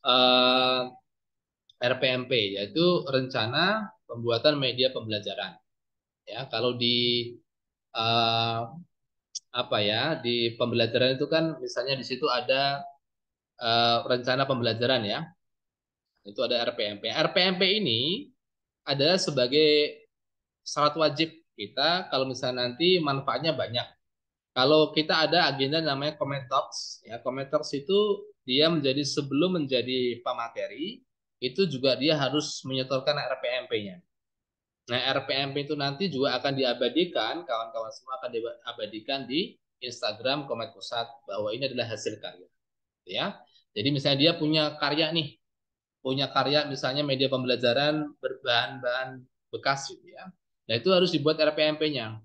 eh, RPMP, yaitu rencana pembuatan media pembelajaran. Ya, kalau di eh, apa ya, di pembelajaran itu kan misalnya di situ ada rencana pembelajaran ya, itu ada RPMP. RPMP ini adalah sebagai syarat wajib kita kalau misalnya nanti manfaatnya banyak. Kalau kita ada agenda namanya Comment Talks, ya Comment Talks itu dia menjadi sebelum menjadi pemateri, itu juga dia harus menyetorkan RPMP-nya. Nah, RPMP itu nanti juga akan diabadikan, kawan-kawan semua akan diabadikan di Instagram Komet Pusat bahwa ini adalah hasil karya, ya. Jadi misalnya dia punya karya nih, punya karya misalnya media pembelajaran berbahan-bahan bekas gitu ya. Nah, itu harus dibuat RPMP-nya.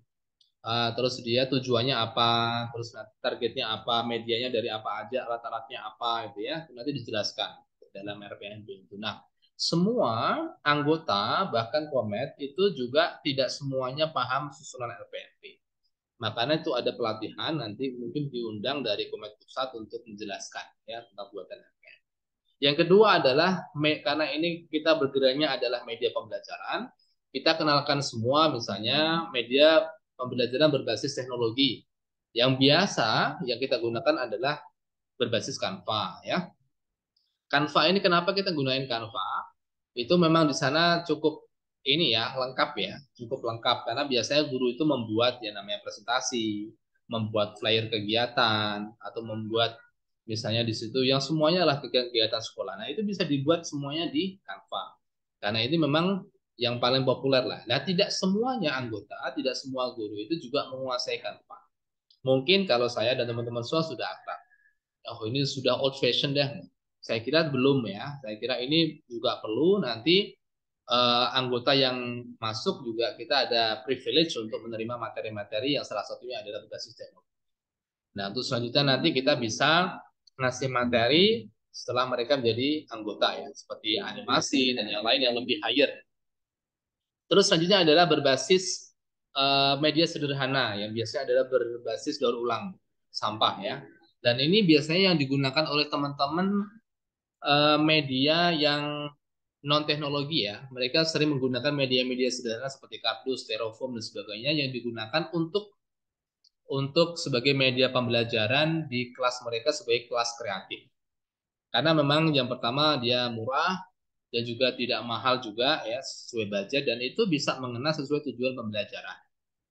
Terus dia tujuannya apa, terus targetnya apa, medianya dari apa aja, alat-alatnya apa gitu ya. Nanti dijelaskan dalam RPMP itu. Nah, semua anggota bahkan Komet itu juga tidak semuanya paham susunan RPMP. Makanya itu ada pelatihan nanti mungkin diundang dari Komet Pusat untuk menjelaskan ya tentang buatan RPMP. Yang kedua adalah karena ini kita bergeraknya adalah media pembelajaran, kita kenalkan semua misalnya media pembelajaran berbasis teknologi. Yang biasa yang kita gunakan adalah berbasis Canva ya. Canva ini kenapa kita gunain Canva? Itu memang di sana cukup ini ya, lengkap ya, cukup lengkap karena biasanya guru itu membuat ya namanya presentasi, membuat flyer kegiatan atau membuat misalnya di situ yang semuanya adalah kegiatan sekolah. Nah, itu bisa dibuat semuanya di Canva. Karena ini memang yang paling populer lah. Nah, tidak semuanya anggota, tidak semua guru itu juga menguasai Canva. Mungkin kalau saya dan teman-teman semua sudah akrab. Oh, ini sudah old fashion deh. Saya kira belum ya. Saya kira ini juga perlu nanti anggota yang masuk juga kita ada privilege untuk menerima materi-materi yang salah satunya adalah berbasis teknologi. Nah, untuk selanjutnya nanti kita bisa ngasih materi setelah mereka menjadi anggota ya, seperti animasi dan yang lain yang lebih higher. Terus selanjutnya adalah berbasis media sederhana yang biasanya adalah berbasis daur ulang sampah ya. Dan ini biasanya yang digunakan oleh teman-teman media yang non teknologi ya. Mereka sering menggunakan media-media sederhana seperti kardus, styrofoam dan sebagainya yang digunakan untuk sebagai media pembelajaran di kelas mereka sebagai kelas kreatif. Karena memang yang pertama dia murah dan juga tidak mahal juga ya sesuai budget dan itu bisa mengena sesuai tujuan pembelajaran.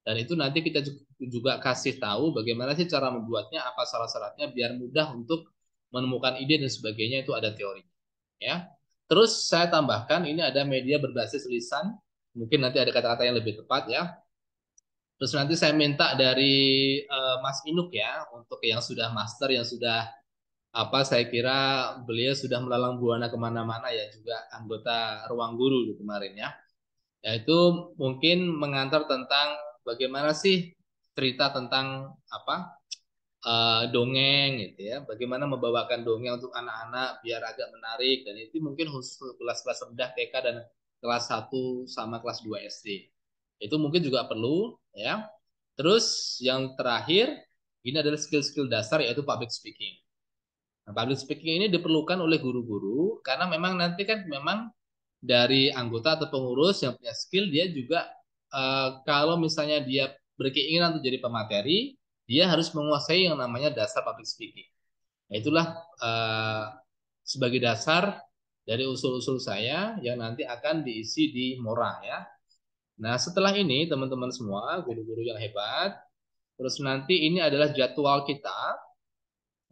Dan itu nanti kita juga kasih tahu bagaimana sih cara membuatnya, apa syarat-syaratnya biar mudah untuk menemukan ide dan sebagainya itu ada teorinya. Ya. Terus saya tambahkan ini ada media berbasis lisan, mungkin nanti ada kata-kata yang lebih tepat ya. Terus nanti saya minta dari Mas Inuk ya untuk yang sudah master, yang sudah apa saya kira beliau sudah melalang buana kemana-mana ya juga anggota ruang guru kemarin ya. Yaitu mungkin mengantar tentang bagaimana sih cerita tentang apa dongeng gitu ya. Bagaimana membawakan dongeng untuk anak-anak biar agak menarik dan itu mungkin khusus untuk kelas-kelas rendah TK dan kelas 1 sama kelas 2 SD. Itu mungkin juga perlu ya. Terus yang terakhir ini adalah skill-skill dasar yaitu public speaking. Nah, public speaking ini diperlukan oleh guru-guru karena memang nanti kan memang dari anggota atau pengurus yang punya skill dia juga kalau misalnya dia berkeinginan untuk jadi pemateri, dia harus menguasai yang namanya dasar public speaking. Nah, itulah sebagai dasar dari usul-usul saya yang nanti akan diisi di Mora ya. Nah, setelah ini teman-teman semua, guru-guru yang hebat, terus nanti ini adalah jadwal kita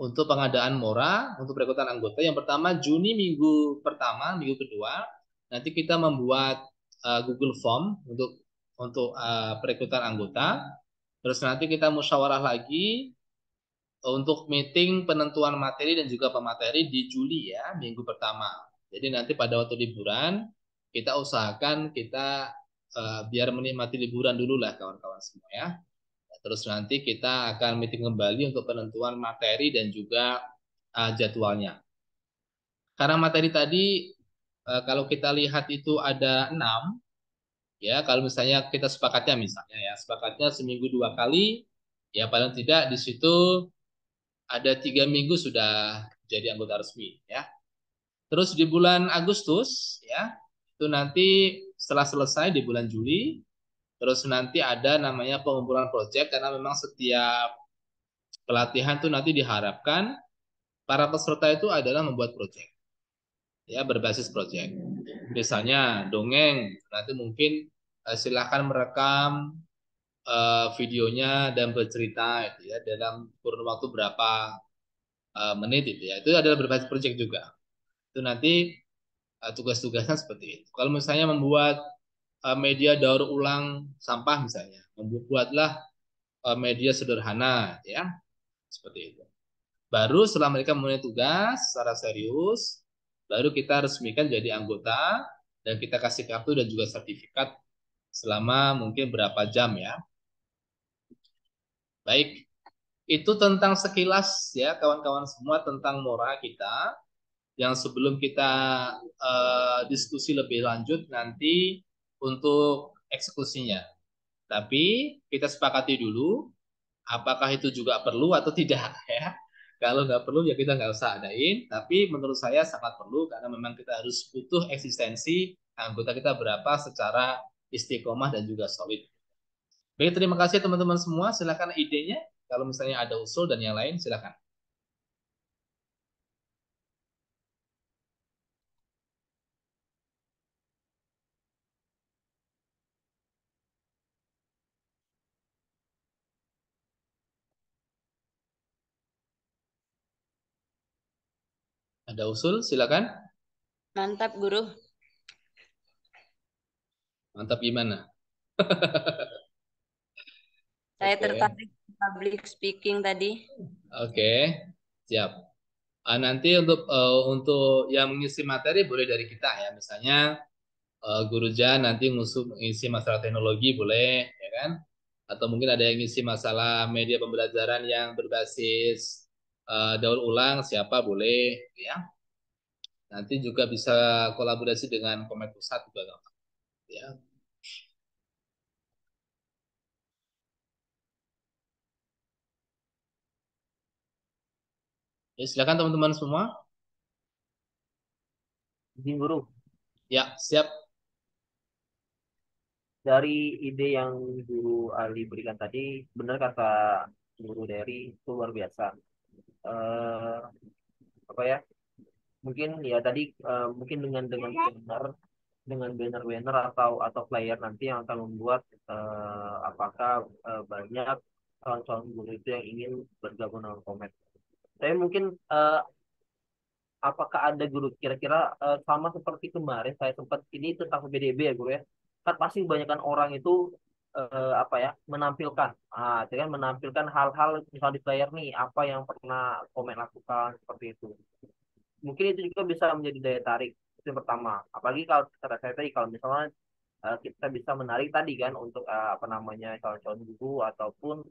untuk pengadaan Mora, untuk perekrutan anggota. Yang pertama Juni minggu pertama, minggu kedua, nanti kita membuat Google Form untuk perekrutan anggota. Terus nanti kita musyawarah lagi untuk meeting penentuan materi dan juga pemateri di Juli ya, minggu pertama. Jadi nanti pada waktu liburan kita usahakan kita biar menikmati liburan dulu lah kawan-kawan semua ya. Terus nanti kita akan meeting kembali untuk penentuan materi dan juga jadwalnya. Karena materi tadi kalau kita lihat itu ada 6, ya kalau misalnya kita sepakatnya seminggu 2 kali, ya paling tidak di situ ada 3 minggu sudah jadi anggota resmi, ya. Terus di bulan Agustus, ya itu nanti setelah selesai di bulan Juli, terus nanti ada namanya pengumpulan proyek karena memang setiap pelatihan itu nanti diharapkan para peserta itu adalah membuat proyek. Ya, berbasis proyek. Misalnya dongeng, nanti mungkin silahkan merekam videonya dan bercerita itu ya dalam kurun waktu berapa menit itu ya. Itu adalah berbasis project juga. Itu nanti tugas-tugasnya seperti itu. Kalau misalnya membuat media daur ulang sampah misalnya, membuatlah media sederhana ya, seperti itu. Baru setelah mereka mempunyai tugas secara serius, baru kita resmikan jadi anggota dan kita kasih kartu dan juga sertifikat selama mungkin berapa jam ya. Baik, itu tentang sekilas ya kawan-kawan semua tentang Mora kita. Yang sebelum kita diskusi lebih lanjut nanti untuk eksekusinya. Tapi kita sepakati dulu apakah itu juga perlu atau tidak ya. Kalau nggak perlu ya kita nggak usah adain. Tapi menurut saya sangat perlu karena memang kita harus butuh eksistensi anggota kita berapa secara istiqomah dan juga solid. Baik, terima kasih teman-teman semua. Silakan idenya. Kalau misalnya ada usul dan yang lain silakan. Ada usul silakan. Mantap, Guru. Mantap gimana? Saya Oke. tertarik public speaking tadi. Oke, siap. Nanti untuk yang mengisi materi boleh dari kita ya, misalnya Guru Jan nanti ngisi masalah teknologi boleh, ya kan? Atau mungkin ada yang ngisi masalah media pembelajaran yang berbasis daur ulang, siapa boleh, ya. Nanti juga bisa kolaborasi dengan Komet Pusat juga, ya. Ya, silakan teman-teman semua. Izin Guru, Ya, siap. dari ide yang Guru Ali berikan tadi, benar kata Guru Dery itu luar biasa. Eh, apa ya? Mungkin ya tadi mungkin dengan banner atau flyer nanti yang akan membuat apakah banyak calon-calon guru itu yang ingin bergabung dengan Komet. Tapi mungkin apakah ada guru kira-kira sama seperti kemarin saya sempat ini tentang PBDB ya guru ya. Kan pasti kebanyakan orang itu apa ya menampilkan, itu kan menampilkan hal-hal misal di flyer nih apa yang pernah Komet lakukan seperti itu. Mungkin itu juga bisa menjadi daya tarik itu yang pertama. Apalagi kalau kata saya tadi kalau misalnya kita bisa menarik tadi kan untuk apa namanya calon-calon guru ataupun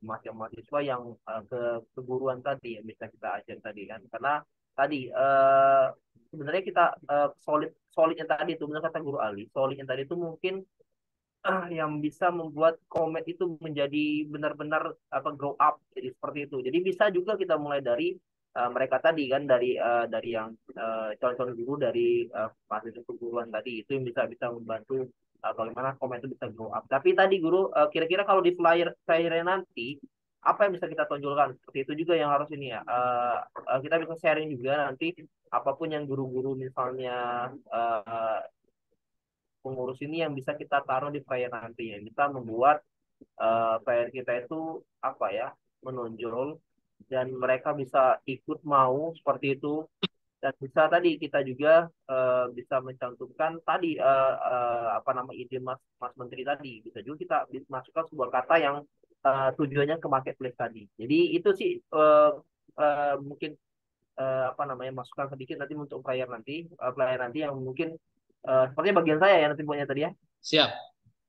mahasiswa yang ke keguruan tadi yang bisa kita ajar tadi kan karena tadi sebenarnya kita solidnya tadi itu benar kata Guru Ali solidnya tadi itu mungkin yang bisa membuat Komet itu menjadi benar-benar apa grow up jadi seperti itu jadi bisa juga kita mulai dari mereka tadi kan dari yang calon-calon guru dari mahasiswa keguruan tadi itu yang bisa membantu bagaimana Komet itu bisa grow up tapi tadi guru kira-kira kalau di flyernya nanti apa yang bisa kita tonjolkan seperti itu juga yang harus ini ya kita bisa sharing juga nanti apapun yang guru-guru misalnya pengurus ini yang bisa kita taruh di flyer nantinya bisa membuat flyer kita itu apa ya menonjol dan mereka bisa ikut mau seperti itu dan bisa tadi kita juga bisa mencantumkan tadi apa nama ide Mas Menteri tadi bisa juga kita masukkan sebuah kata yang tujuannya ke marketplace tadi jadi itu sih mungkin apa namanya masukan sedikit nanti untuk flyer nanti yang mungkin sepertinya bagian saya ya nanti buatnya tadi ya. Siap.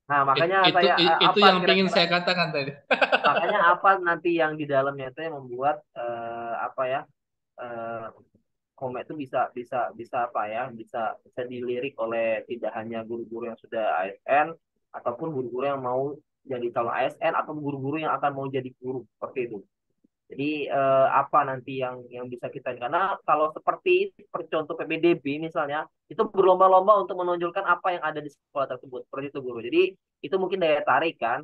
Nah, makanya Itu saya itu apa yang ingin kira-kira saya katakan tadi. makanya apa nanti yang di dalamnya itu yang membuat apa ya eh, Komet itu bisa bisa bisa apa ya bisa dilirik oleh tidak hanya guru-guru yang sudah ASN ataupun guru-guru yang mau jadi calon ASN atau guru-guru yang akan mau jadi guru seperti itu. Jadi apa nanti yang bisa kita karena kalau seperti contoh PBDB misalnya itu berlomba-lomba untuk menonjolkan apa yang ada di sekolah tersebut seperti itu guru. Jadi itu mungkin daya tarik kan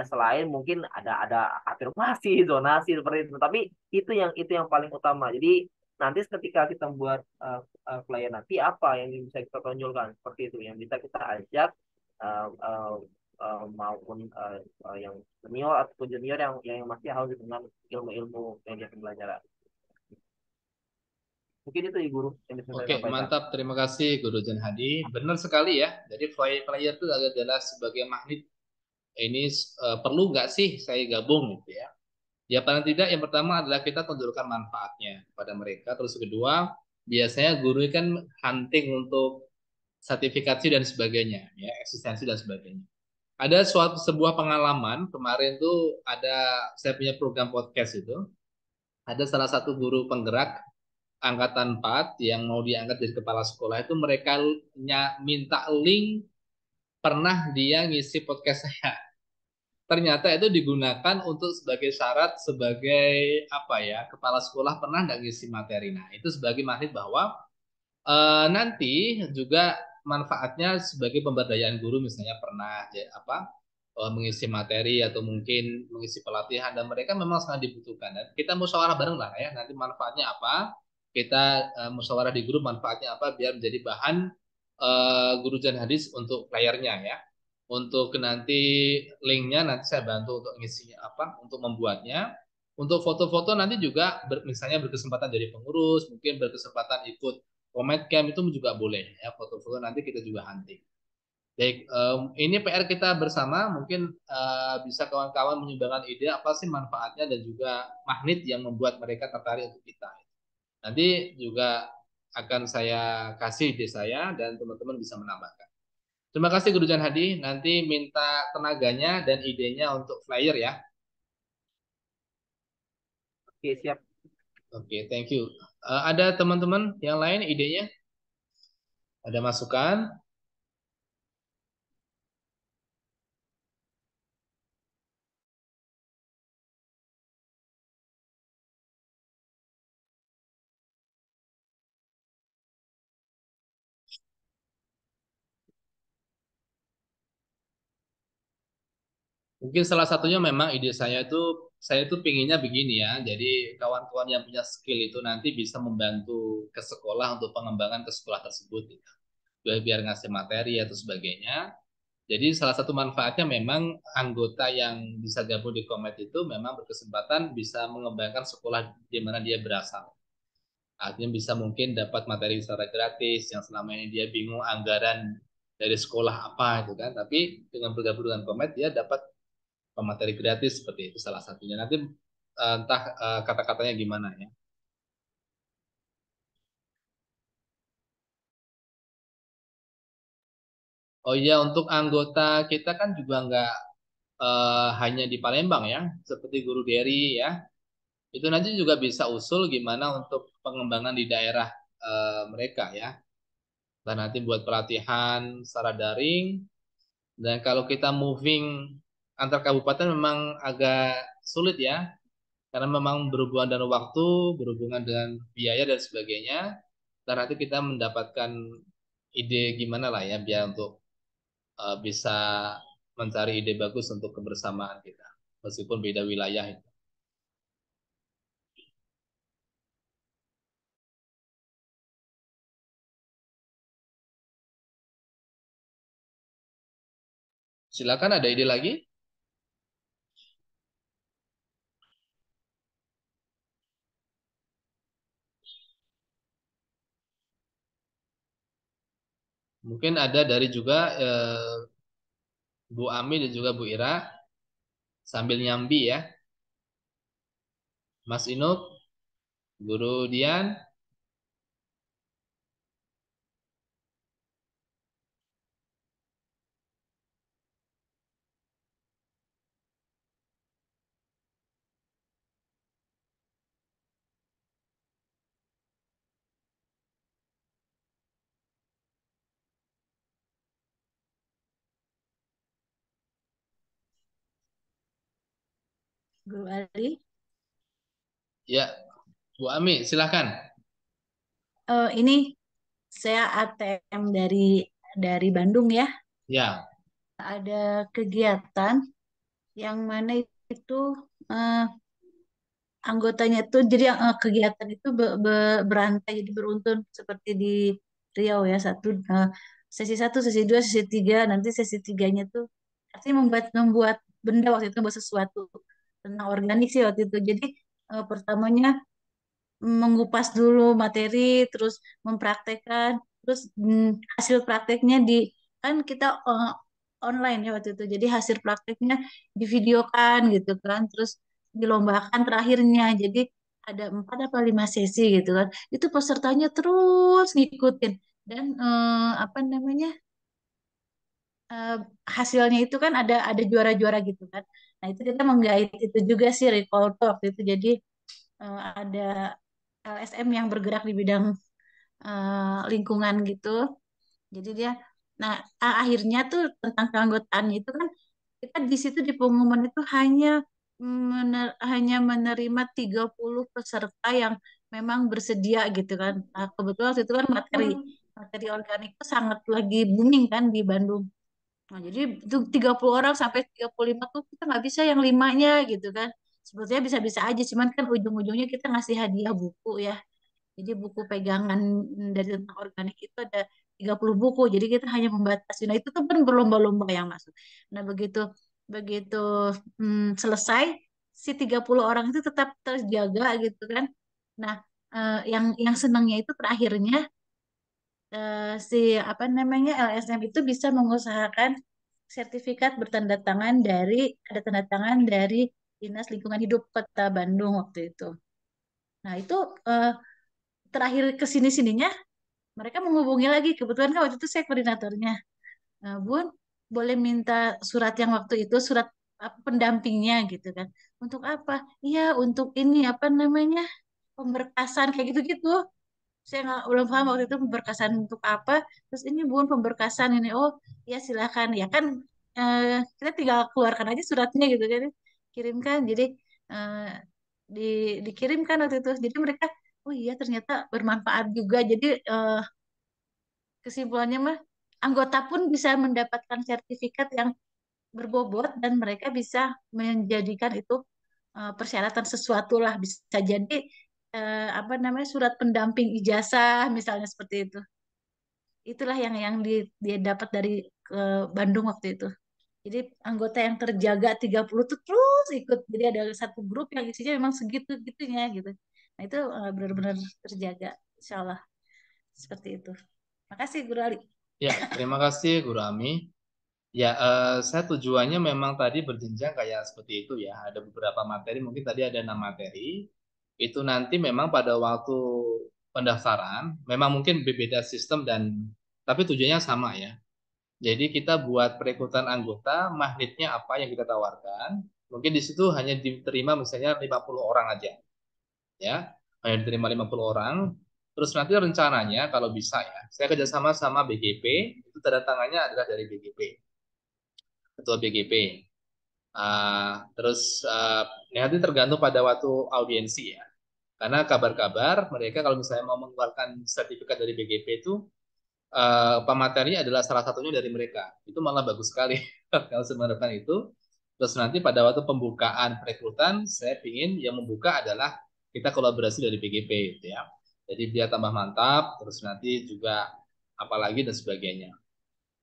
selain mungkin ada afirmasi zonasi seperti itu. Tapi itu yang paling utama. Jadi nanti ketika kita buat flyer nanti apa yang bisa kita tonjolkan seperti itu yang bisa kita ajak uh, uh, maupun yang senior ataupun junior yang masih haus dengan ilmu-ilmu media pembelajaran. Mungkin itu ya guru yang bisa saya Oke, sampaikan. mantap. Terima kasih Guru Jan Hadi. Benar sekali ya. Jadi flyer itu adalah sebagai magnet. Ini perlu nggak sih saya gabung gitu ya? Ya paling tidak yang pertama adalah kita tunjukkan manfaatnya kepada mereka. Terus kedua, biasanya guru kan hunting untuk sertifikasi dan sebagainya, ya eksistensi dan sebagainya. Ada sebuah pengalaman kemarin tuh saya punya program podcast itu. Ada salah satu guru penggerak angkatan 4 yang mau diangkat jadi kepala sekolah itu mereka minta link pernah dia ngisi podcast saya. Ternyata itu digunakan untuk sebagai syarat sebagai apa ya kepala sekolah pernah nggak ngisi materi. Nah itu sebagai magnet bahwa nanti juga manfaatnya sebagai pemberdayaan guru misalnya pernah ya, mengisi materi atau mungkin mengisi pelatihan dan mereka memang sangat dibutuhkan dan kita musyawarah bareng lah ya nanti manfaatnya apa kita musyawarah di grup manfaatnya apa biar menjadi bahan guru dan hadis untuk layarnya ya untuk nanti linknya nanti saya bantu untuk ngisinya apa untuk membuatnya untuk foto-foto nanti juga misalnya berkesempatan jadi pengurus mungkin berkesempatan ikut Comet Camp itu juga boleh ya foto-foto nanti kita juga hunting. Baik, ini PR kita bersama mungkin bisa kawan-kawan menyumbangkan ide apa sih manfaatnya dan juga magnet yang membuat mereka tertarik untuk kita. Nanti juga akan saya kasih ide saya dan teman-teman bisa menambahkan. Terima kasih Guru Jan Hadi. Nanti minta tenaganya dan idenya untuk flyer ya. Oke, siap. Oke, thank you. Ada teman-teman yang lain idenya? Ada masukan? Mungkin salah satunya memang ide saya itu pinginnya begini ya. Jadi kawan-kawan yang punya skill itu nanti bisa membantu ke sekolah untuk pengembangan ke sekolah tersebut. Gitu. Biar ngasih materi atau sebagainya. Jadi salah satu manfaatnya memang anggota yang bisa gabung di Komet itu memang berkesempatan bisa mengembangkan sekolah di mana dia berasal. Artinya bisa mungkin dapat materi secara gratis yang selama ini dia bingung anggaran dari sekolah apa itu kan. Tapi dengan bergabung dengan Komet dia dapat materi gratis seperti itu salah satunya. Nanti entah kata-katanya gimana ya. Oh iya, untuk anggota kita kan juga nggak hanya di Palembang ya, seperti Guru Dery ya. Itu nanti juga bisa usul gimana untuk pengembangan di daerah mereka ya. Dan nanti buat pelatihan secara daring. Dan kalau kita moving antar kabupaten memang agak sulit ya. Karena memang berhubungan dengan waktu, berhubungan dengan biaya dan sebagainya. Dan nanti kita mendapatkan ide gimana lah ya biar untuk bisa mencari ide bagus untuk kebersamaan kita. Meskipun beda wilayah itu. Silakan ada ide lagi? Mungkin ada dari juga Bu Ami dan juga Bu Ira sambil nyambi ya. Mas Inuk, Guru Dian, Guru Ali. ya Bu Ami silakan. Ini saya ATM dari Bandung ya. Ya, Ada kegiatan yang mana itu eh, anggotanya itu jadi kegiatan itu berantai jadi beruntun seperti di Riau ya sesi satu, sesi dua, sesi tiga nanti sesi tiganya tuh artinya membuat benda waktu itu, membuat sesuatu tentang organik sih waktu itu. Jadi pertamanya mengupas dulu materi, terus mempraktekkan, terus hasil prakteknya kan kita online ya waktu itu. Jadi hasil prakteknya divideokan gitu kan, terus dilombakan terakhirnya. Jadi ada 4 apa 5 sesi gitu kan. Itu pesertanya terus ngikutin dan apa namanya eh, hasilnya itu kan ada juara-juara gitu kan. Nah itu kita menggait itu juga sih recall tuh waktu itu. Jadi ada LSM yang bergerak di bidang lingkungan gitu. Jadi dia, nah akhirnya tuh tentang keanggotaannya itu kan kita di situ di pengumuman itu hanya menerima 30 peserta yang memang bersedia gitu kan. Nah, kebetulan waktu itu kan materi materi organik itu sangat lagi booming kan di Bandung. Nah, jadi itu 30 orang sampai 35 tuh kita nggak bisa yang limanya gitu kan. Sebetulnya bisa-bisa aja, cuman kan ujung-ujungnya kita ngasih hadiah buku ya. Jadi buku pegangan dari tentang organik itu ada 30 buku. Jadi kita hanya membatasi. Nah, itu tuh kan berlomba-lomba yang masuk. Nah, begitu begitu selesai si 30 orang itu tetap terjaga gitu kan. Nah, yang senangnya itu terakhirnya si apa namanya LSM itu bisa mengusahakan sertifikat bertanda tangan ada tanda tangan dari Dinas Lingkungan Hidup Kota Bandung waktu itu. Nah, itu eh, terakhir ke sini-sininya mereka menghubungi lagi. Kebetulan kan waktu itu saya koordinatornya. Nah, Bun, boleh minta surat yang waktu itu, surat pendampingnya gitu kan. Untuk apa? Iya, untuk ini apa namanya? Pemberkasan kayak gitu-gitu. Saya nggak belum paham waktu itu pemberkasan untuk apa. Terus ini Bun pemberkasan ini. Oh, ya silakan. Ya kan kita tinggal keluarkan aja suratnya gitu kan. Kirimkan. Jadi eh, di, dikirimkan waktu itu. Jadi mereka, oh iya ternyata bermanfaat juga. Jadi kesimpulannya mah anggota pun bisa mendapatkan sertifikat yang berbobot dan mereka bisa menjadikan itu persyaratan sesuatu lah, bisa jadi apa namanya surat pendamping ijazah misalnya seperti itu. Itulah yang dia dapat dari Bandung waktu itu. Jadi anggota yang terjaga 30 tuh terus ikut. Jadi ada satu grup yang isinya memang segitu gitunya gitu. Nah itu benar-benar terjaga, insya Allah seperti itu. Makasih Guru Ali. Ya, terima kasih Guru Ami. Ya, saya tujuannya memang tadi berjenjang kayak seperti itu ya. Ada beberapa materi, mungkin tadi ada 6 materi. Itu nanti memang pada waktu pendaftaran, memang mungkin berbeda sistem tapi tujuannya sama ya. Jadi kita buat perekrutan anggota, magnetnya apa yang kita tawarkan. Mungkin di situ hanya diterima misalnya 50 orang aja, ya. Hanya diterima 50 orang. Terus nanti rencananya kalau bisa ya, saya kerjasama sama BGP, itu tanda tangannya adalah dari BGP, ketua BGP. Terus nanti tergantung pada waktu audiensi ya. Karena kabar-kabar mereka kalau misalnya mau mengeluarkan sertifikat dari BGP itu pemateri adalah salah satunya dari mereka. Itu malah bagus sekali kalau saya itu. Terus nanti pada waktu pembukaan perekrutan, saya ingin yang membuka adalah kita kolaborasi dari BGP gitu ya. Jadi biar tambah mantap, terus nanti juga apalagi dan sebagainya.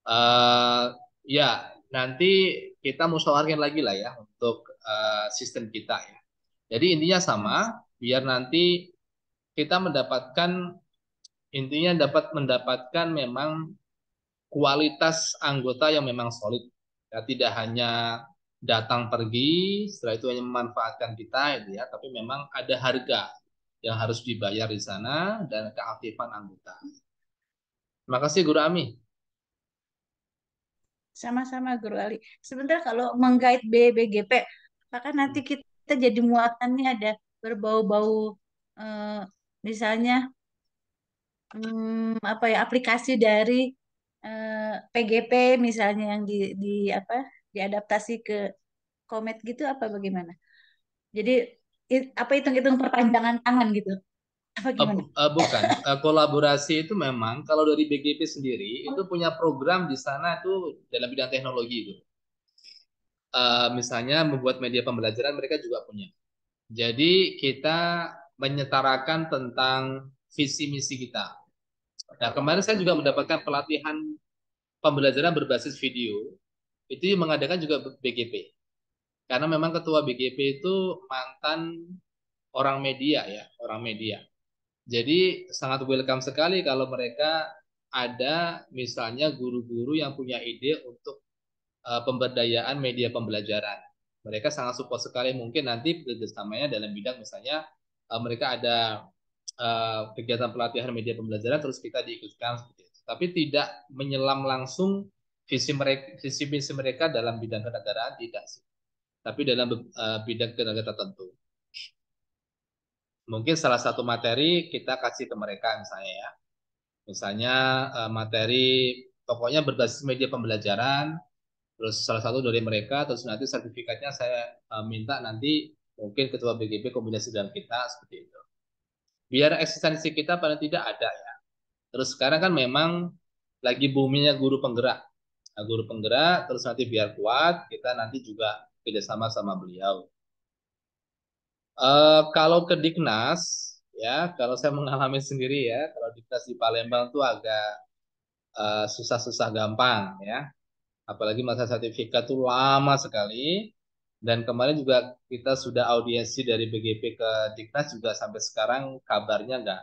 eh Ya, nanti kita musyawarahkan lagi lah ya untuk sistem kita ya. Jadi intinya sama, biar nanti kita intinya dapat mendapatkan memang kualitas anggota yang memang solid. Ya, tidak hanya datang pergi, setelah itu hanya memanfaatkan kita, gitu ya, tapi memang ada harga yang harus dibayar di sana dan keaktifan anggota. Terima kasih Guru Ami. Sama-sama Guru Ali. Sebentar kalau menggait BBGP, apakah nanti kita jadi muatannya ada berbau-bau eh, misalnya apa ya aplikasi dari PGP misalnya yang di apa diadaptasi ke Komet gitu apa bagaimana? Jadi apa hitung-hitung perpanjangan tangan gitu? Apa gimana? Bukan, kolaborasi itu memang kalau dari BGP sendiri itu punya program di sana itu dalam bidang teknologi itu. Misalnya membuat media pembelajaran mereka juga punya. Jadi kita menyetarakan tentang visi misi kita. Nah, kemarin saya juga mendapatkan pelatihan pembelajaran berbasis video itu mengadakan juga BGP. Karena memang ketua BGP itu mantan orang media ya, orang media. Jadi sangat welcome sekali kalau mereka ada misalnya guru-guru yang punya ide untuk pemberdayaan media pembelajaran. Mereka sangat support sekali, mungkin nanti kerjasamanya dalam bidang misalnya mereka ada kegiatan pelatihan media pembelajaran terus kita diikutkan seperti itu. Tapi tidak menyelam langsung visi misi mereka dalam bidang kenegaraan tidak sih. Tapi dalam bidang kenegaraan tertentu. Mungkin salah satu materi kita kasih ke mereka misalnya ya. Misalnya materi pokoknya berbasis media pembelajaran, terus salah satu dari mereka, terus nanti sertifikatnya saya minta nanti mungkin ketua BGP kombinasi dengan kita seperti itu. Biar eksistensi kita paling tidak ada ya. Terus sekarang kan memang lagi boomingnya guru penggerak. Nah, guru penggerak, terus nanti biar kuat, kita nanti juga kerjasama sama beliau. Kalau ke Diknas, ya kalau saya mengalami sendiri ya, kalau Diknas di Palembang tuh agak susah-susah gampang ya. Apalagi masa sertifikat tuh lama sekali. Dan kemarin juga kita sudah audiensi dari BGP ke Diknas juga sampai sekarang kabarnya enggak.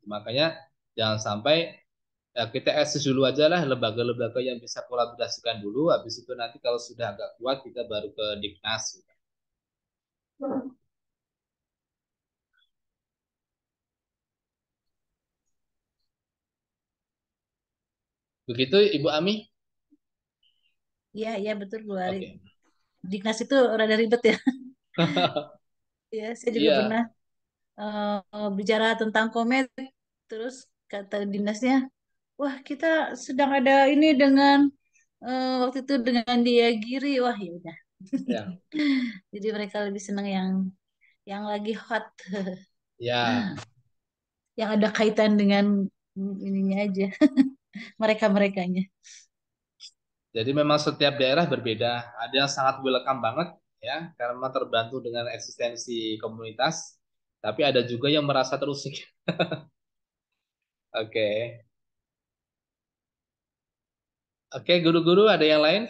Makanya jangan sampai ya, kita eksis dulu aja lah lembaga-lembaga yang bisa kolaborasikan dulu. Habis itu nanti kalau sudah agak kuat kita baru ke Diknas. Begitu Ibu Ami? Iya, iya betul Bu Ari. Oke. Diknas itu rada ribet ya. Ya, saya juga Iya, pernah bicara tentang komet, terus kata dinasnya, wah kita sedang ada ini dengan waktu itu dengan dia Giri, wah ya udah. ya, Jadi mereka lebih senang yang lagi hot, ya. yang ada kaitan dengan ininya aja, mereka-merekanya. Jadi memang setiap daerah berbeda. Ada yang sangat welcome banget ya karena terbantu dengan eksistensi komunitas. Tapi ada juga yang merasa terusik. Oke. Oke, guru-guru ada yang lain?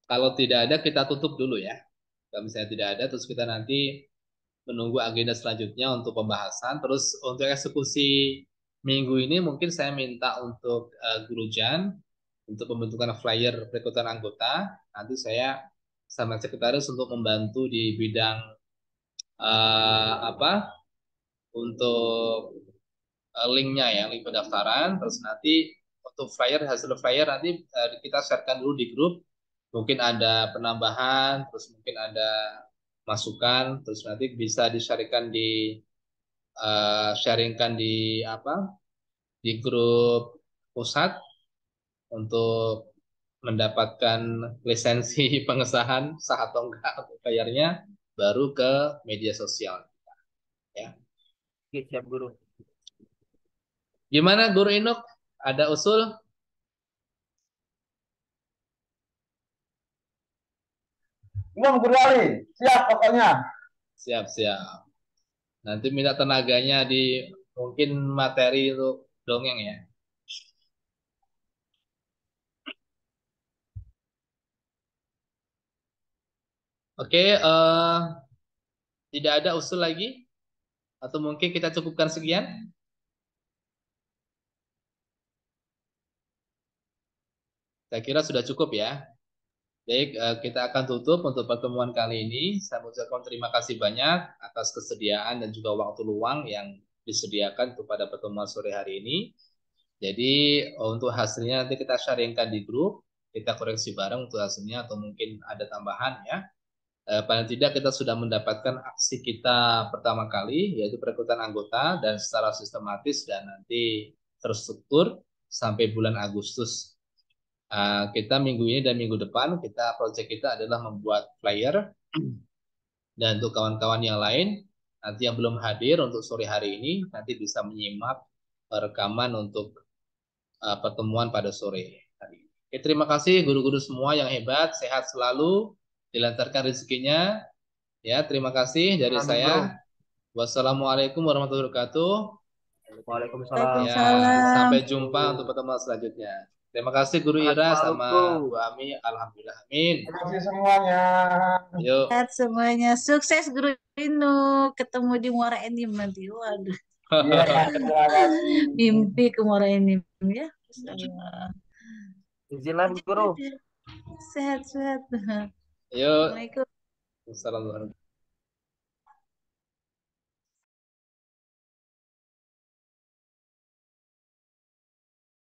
Kalau tidak ada kita tutup dulu ya. Kalau misalnya tidak ada terus kita nanti menunggu agenda selanjutnya untuk pembahasan. Terus untuk eksekusi minggu ini mungkin saya minta untuk Guru Jan untuk pembentukan flyer perekrutan anggota. Nanti saya sama sekretaris untuk membantu di bidang apa untuk linknya ya, link pendaftaran. Terus nanti untuk flyer hasil flyer nanti kita sharekan dulu di grup. Mungkin ada penambahan, terus mungkin ada masukan, terus nanti bisa sharingkan di apa di grup pusat untuk mendapatkan lisensi pengesahan sah atau enggak untuk bayarnya baru ke media sosial ya. Oke, siap guru. Gimana Guru Inuk? Ada usul? Imam Guru Ali, siap pokoknya. Siap-siap. Nanti minta tenaganya di mungkin materi untuk dongeng ya. Oke, tidak ada usul lagi? Atau mungkin kita cukupkan sekian? Saya kira sudah cukup ya. Baik, kita akan tutup untuk pertemuan kali ini. Saya mengucapkan terima kasih banyak atas kesediaan dan juga waktu luang yang disediakan kepada pertemuan sore hari ini. Jadi untuk hasilnya nanti kita sharingkan di grup, kita koreksi bareng untuk hasilnya atau mungkin ada tambahan ya. Paling tidak kita sudah mendapatkan aksi kita pertama kali yaitu perekrutan anggota dan secara sistematis dan nanti terstruktur sampai bulan Agustus. Kita minggu ini dan minggu depan proyek kita adalah membuat flyer dan untuk kawan-kawan yang lain nanti yang belum hadir untuk sore hari ini nanti bisa menyimak rekaman untuk pertemuan pada sore hari ini. Oke, terima kasih guru-guru semua yang hebat, sehat selalu, dilancarkan rezekinya, Ya, terima kasih dari Amin, Bro. saya. Wassalamualaikum warahmatullahi wabarakatuh. Waalaikumsalam. Ya, Waalaikumsalam. sampai jumpa untuk pertemuan selanjutnya. Terima kasih Guru Sehat Ira selalu, sama Bro. Bu Ami. Alhamdulillah. Amin. Terima kasih semuanya. Yuk. Sehat semuanya. Sukses Guru Inu. Ketemu di Muara Enim nanti. Waduh. Iya, terima kasih. Mimpi ke Muara Enim ya. Insyaallah. Izin Bro. Sehat-sehat. Yuk. Assalamualaikum. Assalamualaikum.